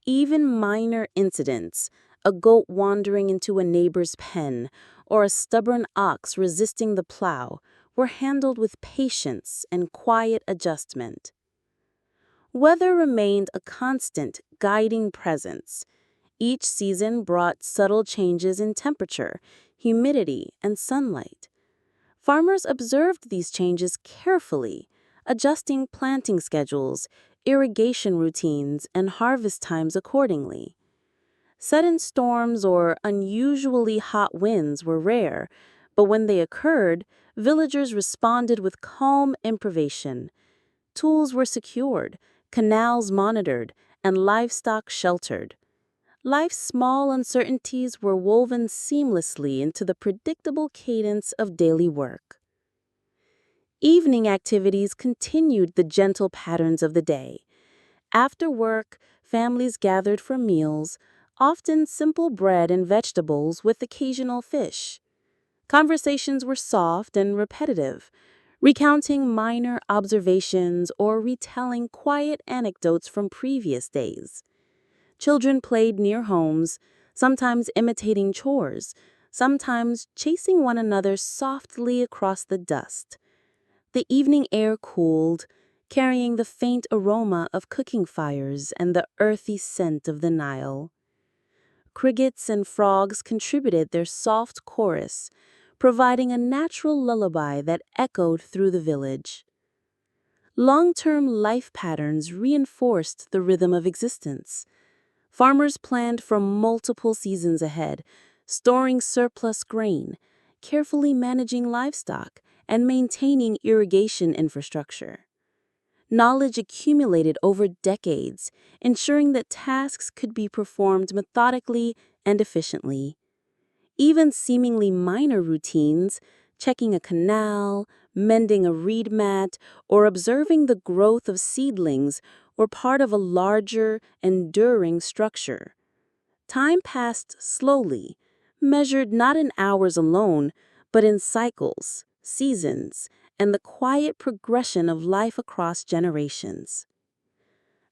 Even minor incidents, a goat wandering into a neighbor's pen, or a stubborn ox resisting the plow, were handled with patience and quiet adjustment. Weather remained a constant, guiding presence. Each season brought subtle changes in temperature, humidity, and sunlight. Farmers observed these changes carefully, adjusting planting schedules, irrigation routines, and harvest times accordingly. Sudden storms or unusually hot winds were rare, but when they occurred, villagers responded with calm improvisation. Tools were secured, canals monitored, and livestock sheltered. Life's small uncertainties were woven seamlessly into the predictable cadence of daily work. Evening activities continued the gentle patterns of the day. After work, families gathered for meals, often simple bread and vegetables with occasional fish. Conversations were soft and repetitive, recounting minor observations or retelling quiet anecdotes from previous days. Children played near homes, sometimes imitating chores, sometimes chasing one another softly across the dust. The evening air cooled, carrying the faint aroma of cooking fires and the earthy scent of the Nile. Crickets and frogs contributed their soft chorus, providing a natural lullaby that echoed through the village. Long-term life patterns reinforced the rhythm of existence. Farmers planned for multiple seasons ahead, storing surplus grain, carefully managing livestock, and maintaining irrigation infrastructure. Knowledge accumulated over decades, ensuring that tasks could be performed methodically and efficiently. Even seemingly minor routines, checking a canal, mending a reed mat, or observing the growth of seedlings, were part of a larger, enduring structure. Time passed slowly, measured not in hours alone, but in cycles, seasons, and the quiet progression of life across generations.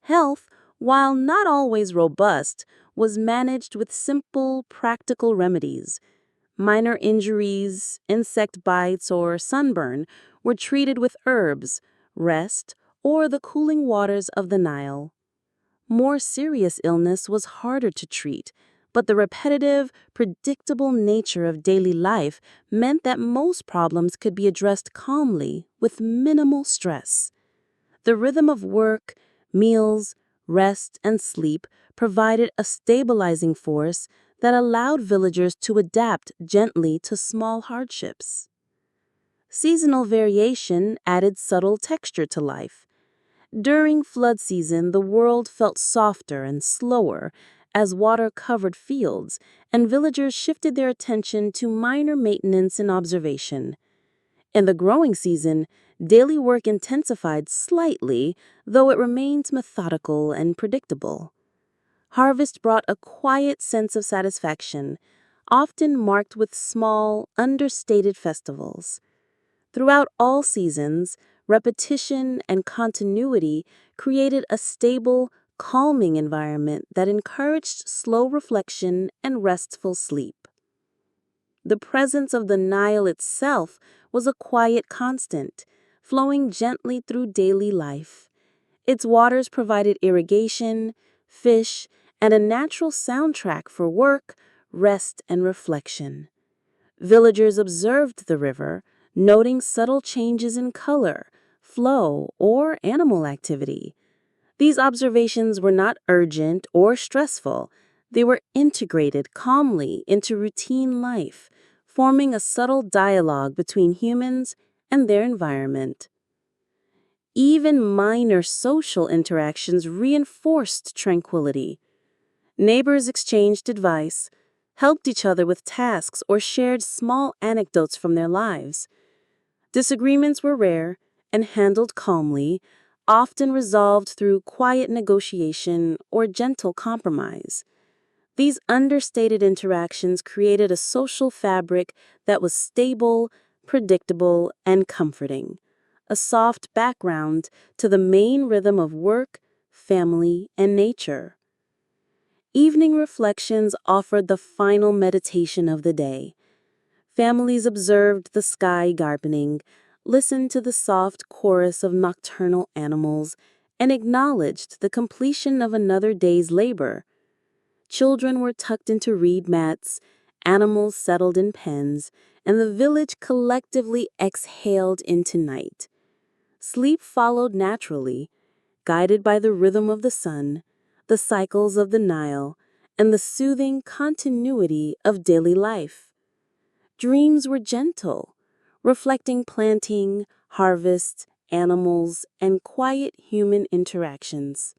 Health, while not always robust, was managed with simple, practical remedies. Minor injuries, insect bites, or sunburn were treated with herbs, rest, or the cooling waters of the Nile. More serious illness was harder to treat, but the repetitive, predictable nature of daily life meant that most problems could be addressed calmly with minimal stress. The rhythm of work, meals, rest, and sleep provided a stabilizing force that allowed villagers to adapt gently to small hardships. Seasonal variation added subtle texture to life. During flood season, the world felt softer and slower as water covered fields, and villagers shifted their attention to minor maintenance and observation. In the growing season, daily work intensified slightly, though it remained methodical and predictable. Harvest brought a quiet sense of satisfaction, often marked with small, understated festivals. Throughout all seasons, repetition and continuity created a stable, calming environment that encouraged slow reflection and restful sleep. The presence of the Nile itself was a quiet constant, flowing gently through daily life. Its waters provided irrigation, fish, and a natural soundtrack for work, rest, and reflection. Villagers observed the river, noting subtle changes in color, flow, or animal activity. These observations were not urgent or stressful. They were integrated calmly into routine life, forming a subtle dialogue between humans and their environment. Even minor social interactions reinforced tranquility. Neighbors exchanged advice, helped each other with tasks, or shared small anecdotes from their lives. Disagreements were rare and handled calmly, often resolved through quiet negotiation or gentle compromise. These understated interactions created a social fabric that was stable, predictable, and comforting, a soft background to the main rhythm of work, family, and nature. Evening reflections offered the final meditation of the day. Families observed the sky darkening, listened to the soft chorus of nocturnal animals, and acknowledged the completion of another day's labor. Children were tucked into reed mats, animals settled in pens, and the village collectively exhaled into night. Sleep followed naturally, guided by the rhythm of the sun, the cycles of the Nile, and the soothing continuity of daily life. Dreams were gentle, reflecting planting, harvest, animals, and quiet human interactions.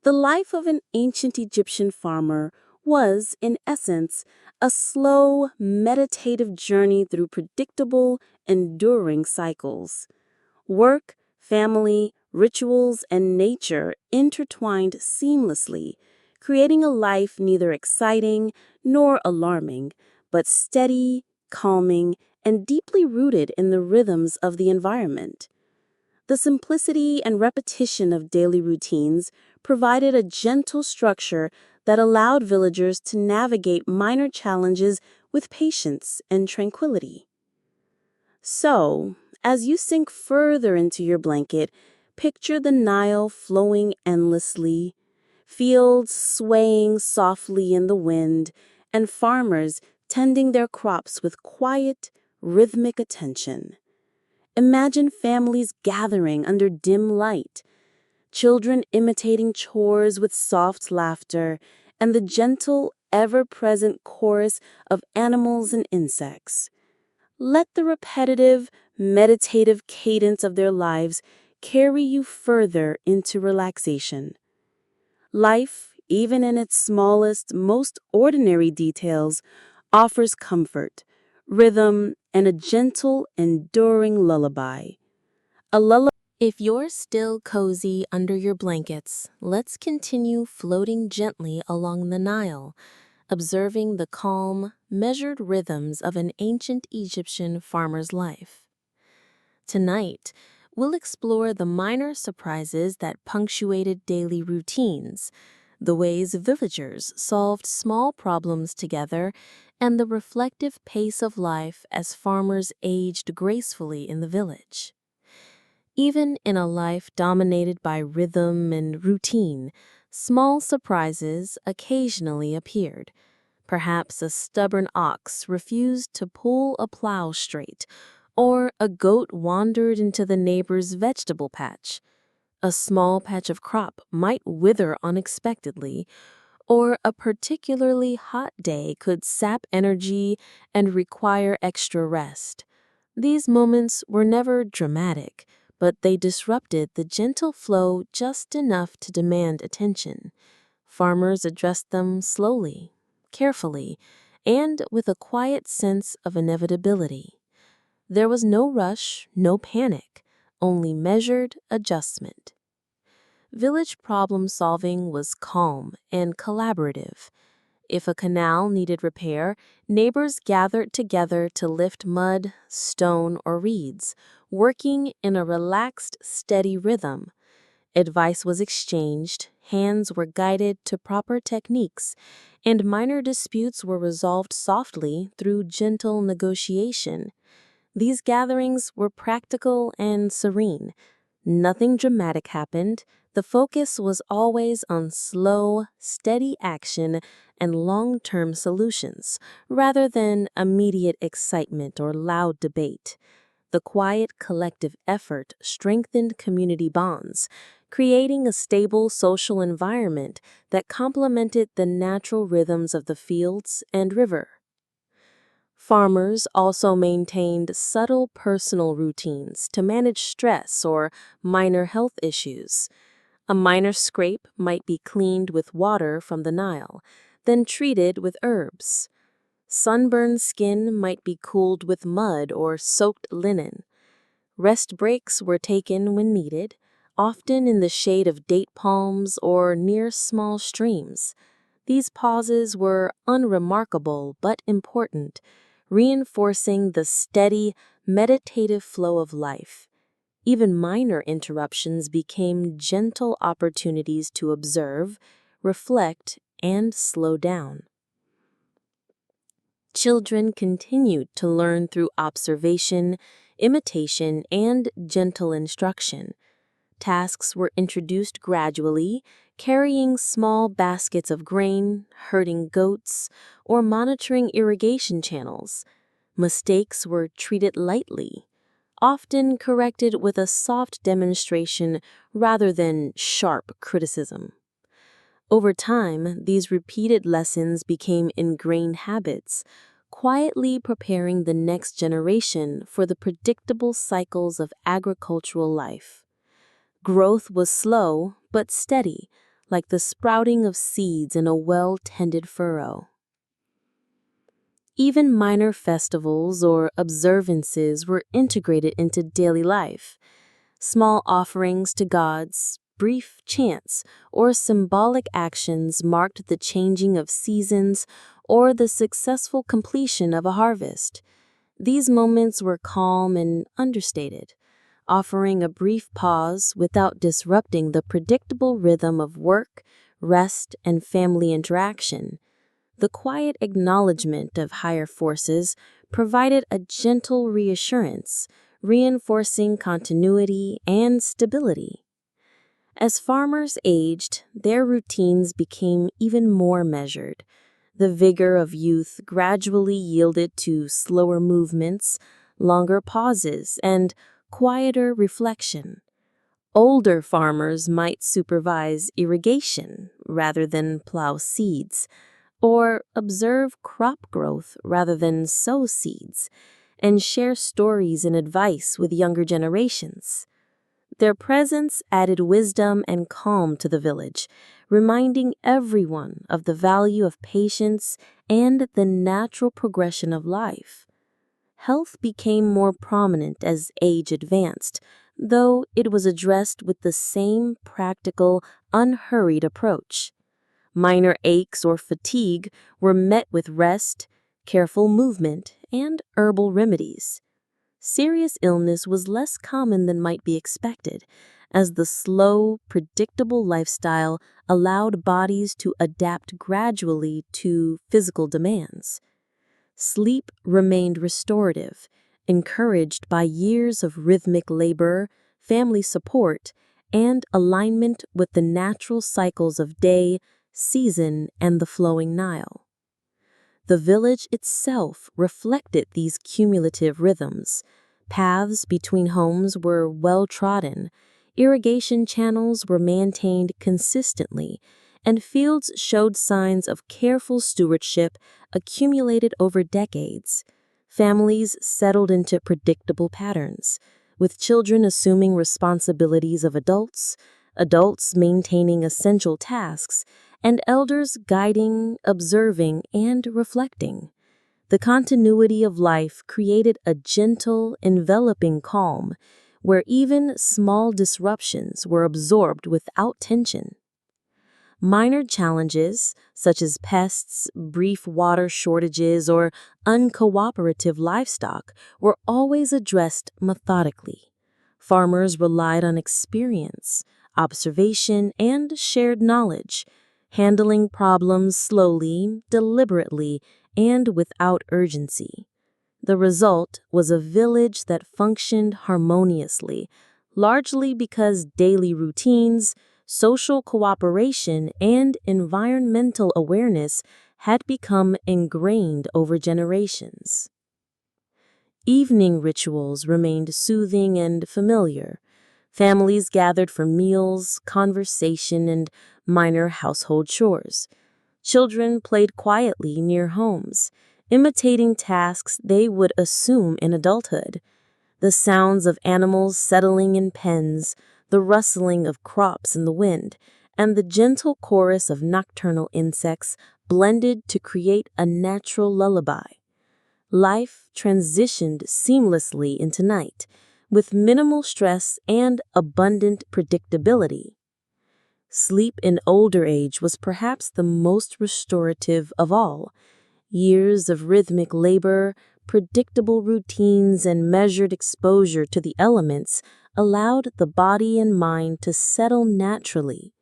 The life of an ancient Egyptian farmer was, in essence, a slow, meditative journey through predictable, enduring cycles. Work, family, rituals, and nature intertwined seamlessly, creating a life neither exciting nor alarming, but steady, calming, and deeply rooted in the rhythms of the environment. The simplicity and repetition of daily routines provided a gentle structure that allowed villagers to navigate minor challenges with patience and tranquility. So, as you sink further into your blanket, picture the Nile flowing endlessly, fields swaying softly in the wind, and farmers tending their crops with quiet, rhythmic attention. Imagine families gathering under dim light, children imitating chores with soft laughter, and the gentle, ever-present chorus of animals and insects. Let the repetitive, meditative cadence of their lives carry you further into relaxation. Life, even in its smallest, most ordinary details, offers comfort, rhythm, and a gentle, enduring lullaby. A lullaby. If you're still cozy under your blankets, let's continue floating gently along the Nile, observing the calm, measured rhythms of an ancient Egyptian farmer's life. Tonight, we'll explore the minor surprises that punctuated daily routines, the ways villagers solved small problems together, and the reflective pace of life as farmers aged gracefully in the village. Even in a life dominated by rhythm and routine, small surprises occasionally appeared. Perhaps a stubborn ox refused to pull a plow straight, or a goat wandered into the neighbor's vegetable patch. A small patch of crop might wither unexpectedly, or a particularly hot day could sap energy and require extra rest. These moments were never dramatic, but they disrupted the gentle flow just enough to demand attention. Farmers addressed them slowly, carefully, and with a quiet sense of inevitability. There was no rush, no panic, only measured adjustment. Village problem solving was calm and collaborative. If a canal needed repair, neighbors gathered together to lift mud, stone, or reeds, working in a relaxed, steady rhythm. Advice was exchanged, hands were guided to proper techniques, and minor disputes were resolved softly through gentle negotiation. These gatherings were practical and serene. Nothing dramatic happened. The focus was always on slow, steady action and long-term solutions, rather than immediate excitement or loud debate. The quiet, collective effort strengthened community bonds, creating a stable social environment that complemented the natural rhythms of the fields and river. Farmers also maintained subtle personal routines to manage stress or minor health issues. A minor scrape might be cleaned with water from the Nile, then treated with herbs. Sunburned skin might be cooled with mud or soaked linen. Rest breaks were taken when needed, often in the shade of date palms or near small streams. These pauses were unremarkable but important, reinforcing the steady, meditative flow of life. Even minor interruptions became gentle opportunities to observe, reflect, and slow down. Children continued to learn through observation, imitation, and gentle instruction. Tasks were introduced gradually, carrying small baskets of grain, herding goats, or monitoring irrigation channels. Mistakes were treated lightly, often corrected with a soft demonstration rather than sharp criticism. Over time, these repeated lessons became ingrained habits, quietly preparing the next generation for the predictable cycles of agricultural life. Growth was slow but steady, like the sprouting of seeds in a well-tended furrow. Even minor festivals or observances were integrated into daily life. Small offerings to gods, brief chants, or symbolic actions marked the changing of seasons or the successful completion of a harvest. These moments were calm and understated, offering a brief pause without disrupting the predictable rhythm of work, rest, and family interaction. The quiet acknowledgement of higher forces provided a gentle reassurance, reinforcing continuity and stability. As farmers aged, their routines became even more measured. The vigor of youth gradually yielded to slower movements, longer pauses, and quieter reflection. Older farmers might supervise irrigation rather than plow seeds, or observe crop growth rather than sow seeds, and share stories and advice with younger generations. Their presence added wisdom and calm to the village, reminding everyone of the value of patience and the natural progression of life. Health became more prominent as age advanced, though it was addressed with the same practical, unhurried approach. Minor aches or fatigue were met with rest, careful movement, and herbal remedies. Serious illness was less common than might be expected, as the slow, predictable lifestyle allowed bodies to adapt gradually to physical demands. Sleep remained restorative, encouraged by years of rhythmic labor, family support, and alignment with the natural cycles of day, season, and the flowing Nile. The village itself reflected these cumulative rhythms. Paths between homes were well trodden, irrigation channels were maintained consistently, and fields showed signs of careful stewardship accumulated over decades. Families settled into predictable patterns, with children assuming responsibilities of adults, adults maintaining essential tasks, and elders guiding, observing, and reflecting. The continuity of life created a gentle, enveloping calm, where even small disruptions were absorbed without tension. Minor challenges, such as pests, brief water shortages, or uncooperative livestock, were always addressed methodically. Farmers relied on experience, observation, and shared knowledge, handling problems slowly, deliberately, and without urgency. The result was a village that functioned harmoniously, largely because daily routines, social cooperation, and environmental awareness had become ingrained over generations. Evening rituals remained soothing and familiar. Families gathered for meals, conversation, and minor household chores. Children played quietly near homes, imitating tasks they would assume in adulthood. The sounds of animals settling in pens, the rustling of crops in the wind, and the gentle chorus of nocturnal insects blended to create a natural lullaby. Life transitioned seamlessly into night, with minimal stress and abundant predictability. Sleep in older age was perhaps the most restorative of all. Years of rhythmic labor, predictable routines, and measured exposure to the elements allowed the body and mind to settle naturally.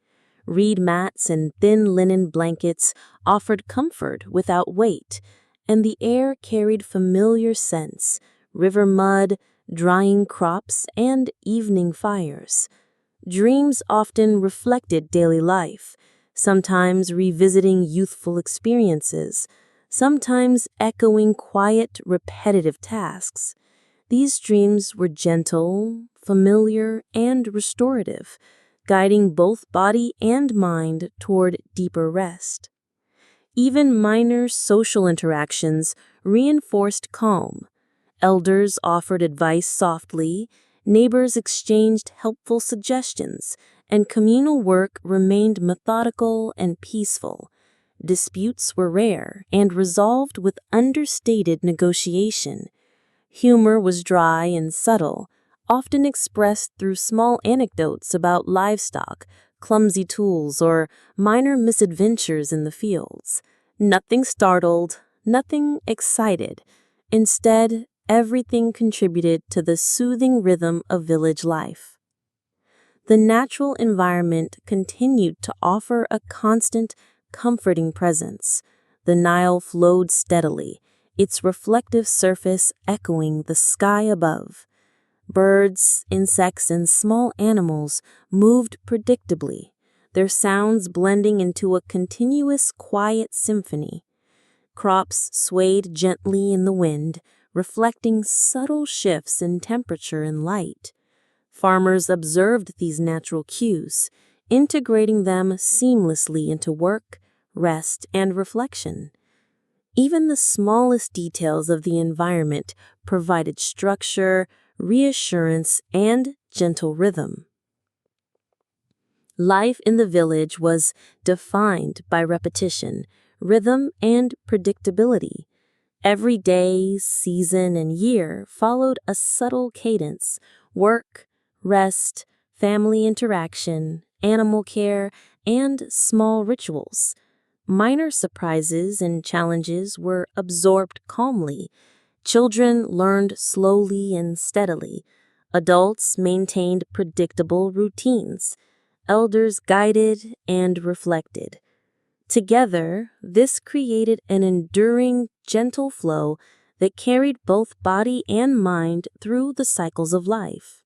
Reed mats and thin linen blankets offered comfort without weight, and the air carried familiar scents, river mud, drying crops, and evening fires. Dreams often reflected daily life, sometimes revisiting youthful experiences, sometimes echoing quiet, repetitive tasks. These dreams were gentle, familiar, and restorative, guiding both body and mind toward deeper rest. Even minor social interactions reinforced calm. Elders offered advice softly, neighbors exchanged helpful suggestions, and communal work remained methodical and peaceful. Disputes were rare and resolved with understated negotiation. Humor was dry and subtle, often expressed through small anecdotes about livestock, clumsy tools, or minor misadventures in the fields. Nothing startled, nothing excited. Instead, everything contributed to the soothing rhythm of village life. The natural environment continued to offer a constant, comforting presence. The Nile flowed steadily, its reflective surface echoing the sky above. Birds, insects, and small animals moved predictably, their sounds blending into a continuous, quiet symphony. Crops swayed gently in the wind, reflecting subtle shifts in temperature and light. Farmers observed these natural cues, integrating them seamlessly into work, rest, and reflection. Even the smallest details of the environment provided structure, reassurance, and gentle rhythm. Life in the village was defined by repetition, rhythm, and predictability. Every day, season, and year followed a subtle cadence: work, rest, family interaction, animal care, and small rituals. Minor surprises and challenges were absorbed calmly. Children learned slowly and steadily. Adults maintained predictable routines. Elders guided and reflected. Together, this created an enduring, gentle flow that carried both body and mind through the cycles of life.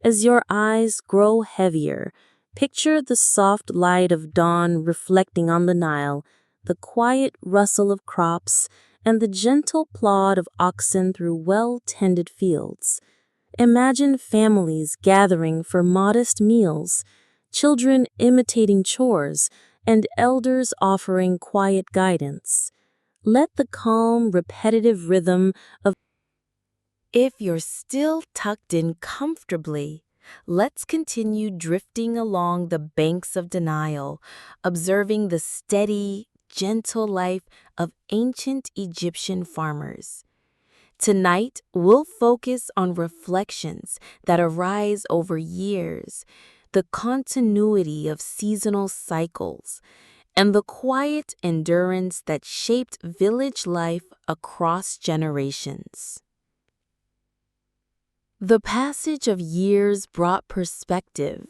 As your eyes grow heavier, picture the soft light of dawn reflecting on the Nile, the quiet rustle of crops, and the gentle plod of oxen through well-tended fields. Imagine families gathering for modest meals, children imitating chores, and elders offering quiet guidance. Let the calm, repetitive rhythm of If you're still tucked in comfortably, let's continue drifting along the banks of the Nile, observing the steady, gentle life of ancient Egyptian farmers. Tonight, we'll focus on reflections that arise over years, the continuity of seasonal cycles, and the quiet endurance that shaped village life across generations. The passage of years brought perspective.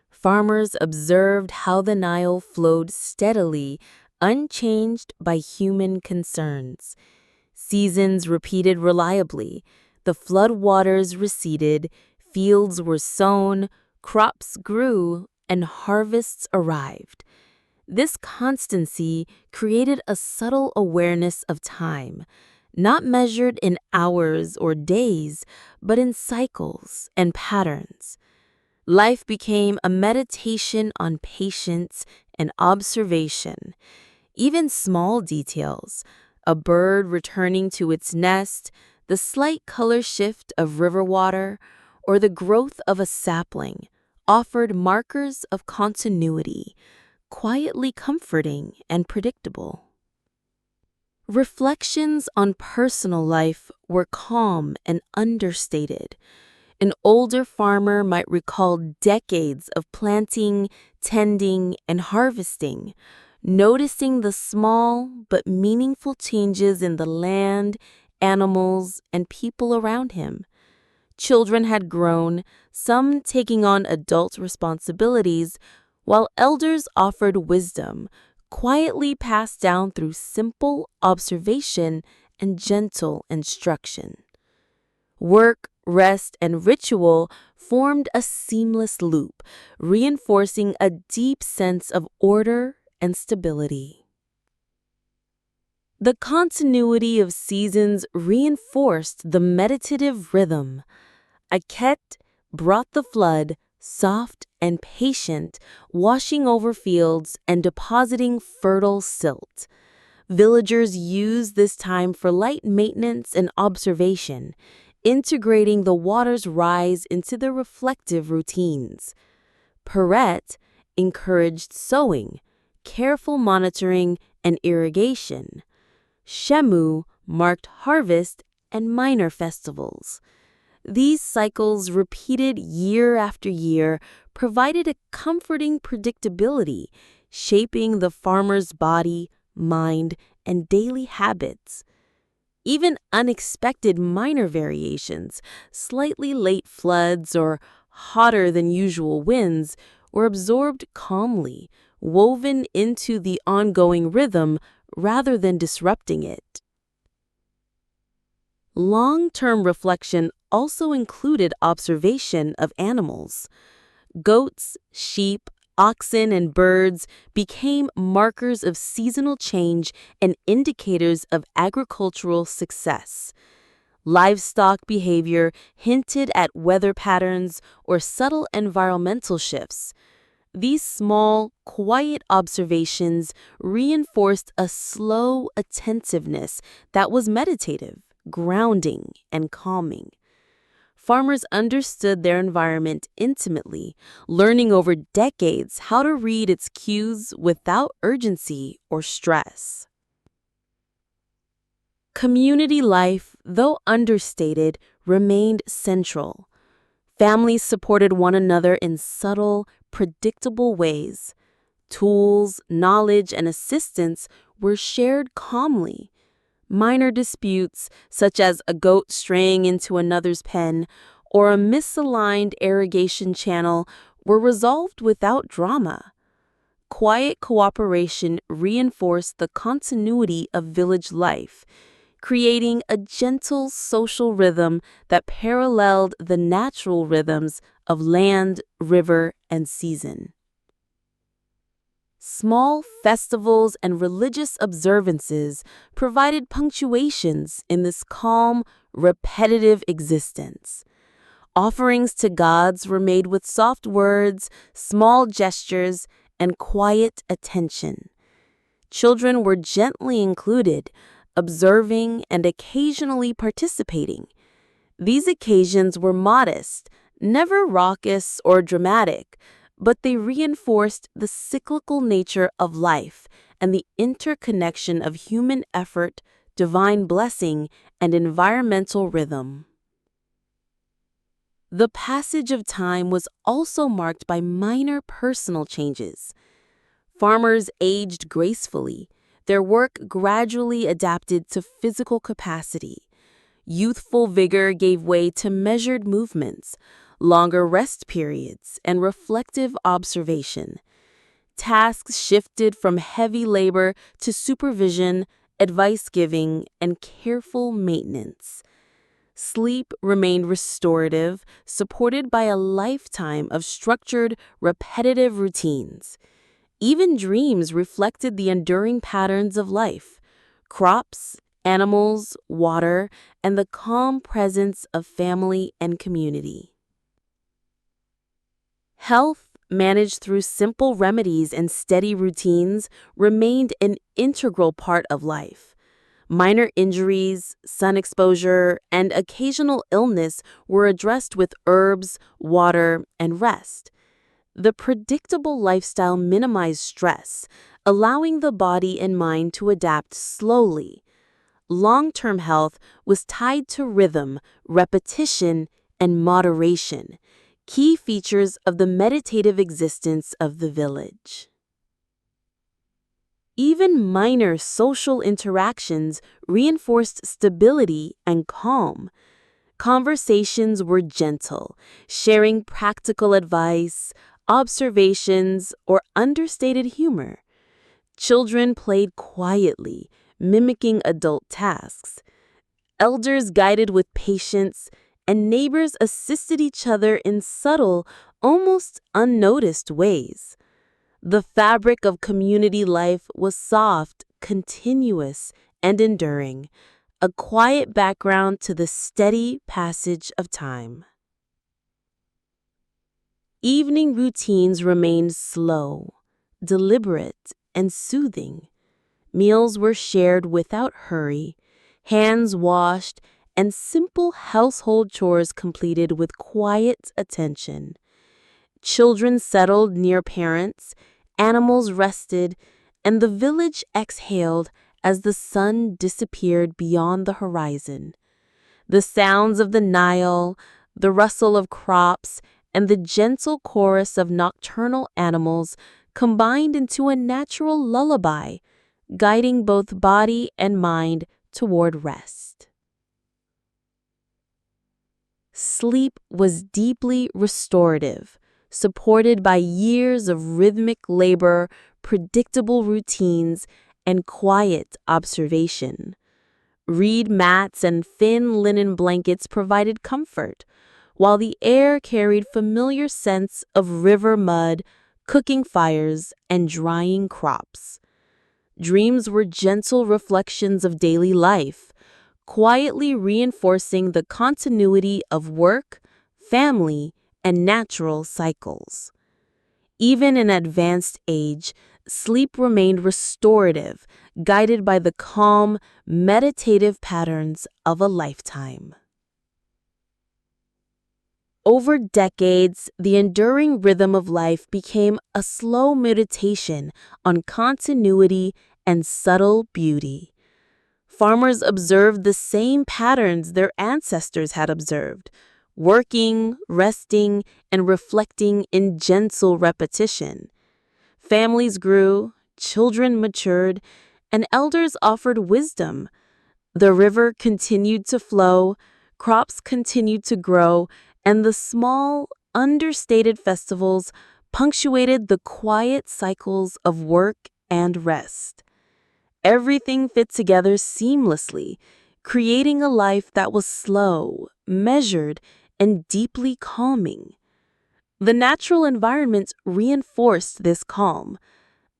Farmers observed how the Nile flowed steadily, unchanged by human concerns. Seasons repeated reliably. The flood waters receded, fields were sown, crops grew, and harvests arrived. This constancy created a subtle awareness of time, not measured in hours or days, but in cycles and patterns. Life became a meditation on patience and observation. Even small details, a bird returning to its nest, the slight color shift of river water, or the growth of a sapling, offered markers of continuity, quietly comforting and predictable. Reflections on personal life were calm and understated. An older farmer might recall decades of planting, tending, and harvesting, noticing the small but meaningful changes in the land, animals, and people around him. Children had grown, some taking on adult responsibilities, while elders offered wisdom, quietly passed down through simple observation and gentle instruction. Work, rest, and ritual formed a seamless loop, reinforcing a deep sense of order and stability. The continuity of seasons reinforced the meditative rhythm. Akhet brought the flood, soft and patient, washing over fields and depositing fertile silt. Villagers used this time for light maintenance and observation, integrating the water's rise into their reflective routines. Peret encouraged sowing, careful monitoring, and irrigation. Shemu marked harvest and minor festivals. These cycles, repeated year after year, provided a comforting predictability, shaping the farmer's body, mind, and daily habits. Even unexpected minor variations, slightly late floods or hotter than usual winds, were absorbed calmly, woven into the ongoing rhythm rather than disrupting it. Long-term reflection also included observation of animals. Goats, sheep, oxen, and birds became markers of seasonal change and indicators of agricultural success. Livestock behavior hinted at weather patterns or subtle environmental shifts. These small, quiet observations reinforced a slow attentiveness that was meditative, grounding, and calming. Farmers understood their environment intimately, learning over decades how to read its cues without urgency or stress. Community life, though understated, remained central. Families supported one another in subtle, predictable ways. Tools, knowledge, and assistance were shared calmly. Minor disputes, such as a goat straying into another's pen or a misaligned irrigation channel, were resolved without drama. Quiet cooperation reinforced the continuity of village life, creating a gentle social rhythm that paralleled the natural rhythms of land, river, and season. Small festivals and religious observances provided punctuations in this calm, repetitive existence. Offerings to gods were made with soft words, small gestures, and quiet attention. Children were gently included, observing and occasionally participating. These occasions were modest, never raucous or dramatic, but they reinforced the cyclical nature of life and the interconnection of human effort, divine blessing, and environmental rhythm. The passage of time was also marked by minor personal changes. Farmers aged gracefully. Their work gradually adapted to physical capacity. Youthful vigor gave way to measured movements, longer rest periods, and reflective observation. Tasks shifted from heavy labor to supervision, advice-giving, and careful maintenance. Sleep remained restorative, supported by a lifetime of structured, repetitive routines. Even dreams reflected the enduring patterns of life: crops, animals, water, and the calm presence of family and community. Health, managed through simple remedies and steady routines, remained an integral part of life. Minor injuries, sun exposure, and occasional illness were addressed with herbs, water, and rest. The predictable lifestyle minimized stress, allowing the body and mind to adapt slowly. Long-term health was tied to rhythm, repetition, and moderation, key features of the meditative existence of the village. Even minor social interactions reinforced stability and calm. Conversations were gentle, sharing practical advice, observations, or understated humor. Children played quietly, mimicking adult tasks. Elders guided with patience, and neighbors assisted each other in subtle, almost unnoticed ways. The fabric of community life was soft, continuous, and enduring, a quiet background to the steady passage of time. Evening routines remained slow, deliberate, and soothing. Meals were shared without hurry, hands washed, and simple household chores completed with quiet attention. Children settled near parents, animals rested, and the village exhaled as the sun disappeared beyond the horizon. The sounds of the Nile, the rustle of crops, and the gentle chorus of nocturnal animals combined into a natural lullaby, guiding both body and mind toward rest. Sleep was deeply restorative, supported by years of rhythmic labor, predictable routines, and quiet observation. Reed mats and thin linen blankets provided comfort, while the air carried familiar scents of river mud, cooking fires, and drying crops. Dreams were gentle reflections of daily life, quietly reinforcing the continuity of work, family, and natural cycles. Even in advanced age, sleep remained restorative, guided by the calm, meditative patterns of a lifetime. Over decades, the enduring rhythm of life became a slow meditation on continuity and subtle beauty. Farmers observed the same patterns their ancestors had observed, working, resting, and reflecting in gentle repetition. Families grew, children matured, and elders offered wisdom. The river continued to flow, crops continued to grow, and the small, understated festivals punctuated the quiet cycles of work and rest. Everything fit together seamlessly, creating a life that was slow, measured, and deeply calming. The natural environment reinforced this calm.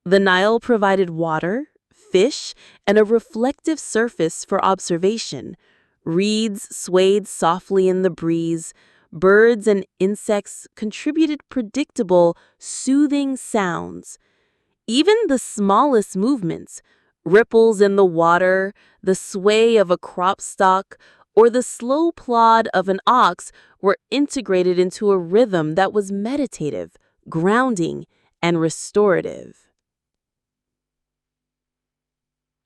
The Nile provided water, fish, and a reflective surface for observation. Reeds swayed softly in the breeze. Birds and insects contributed predictable, soothing sounds. Even the smallest movements, ripples in the water, the sway of a crop stalk, or the slow plod of an ox, were integrated into a rhythm that was meditative, grounding, and restorative.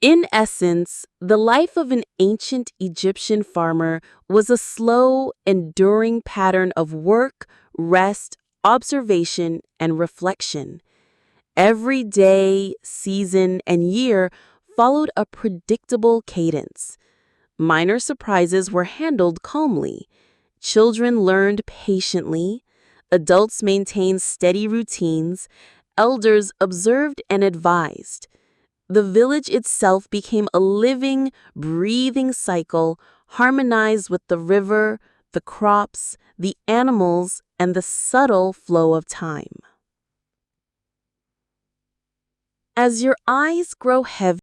In essence, the life of an ancient Egyptian farmer was a slow, enduring pattern of work, rest, observation, and reflection. Every day, season, and year followed a predictable cadence. Minor surprises were handled calmly. Children learned patiently. Adults maintained steady routines. Elders observed and advised. The village itself became a living, breathing cycle, harmonized with the river, the crops, the animals, and the subtle flow of time. As your eyes grow heavy,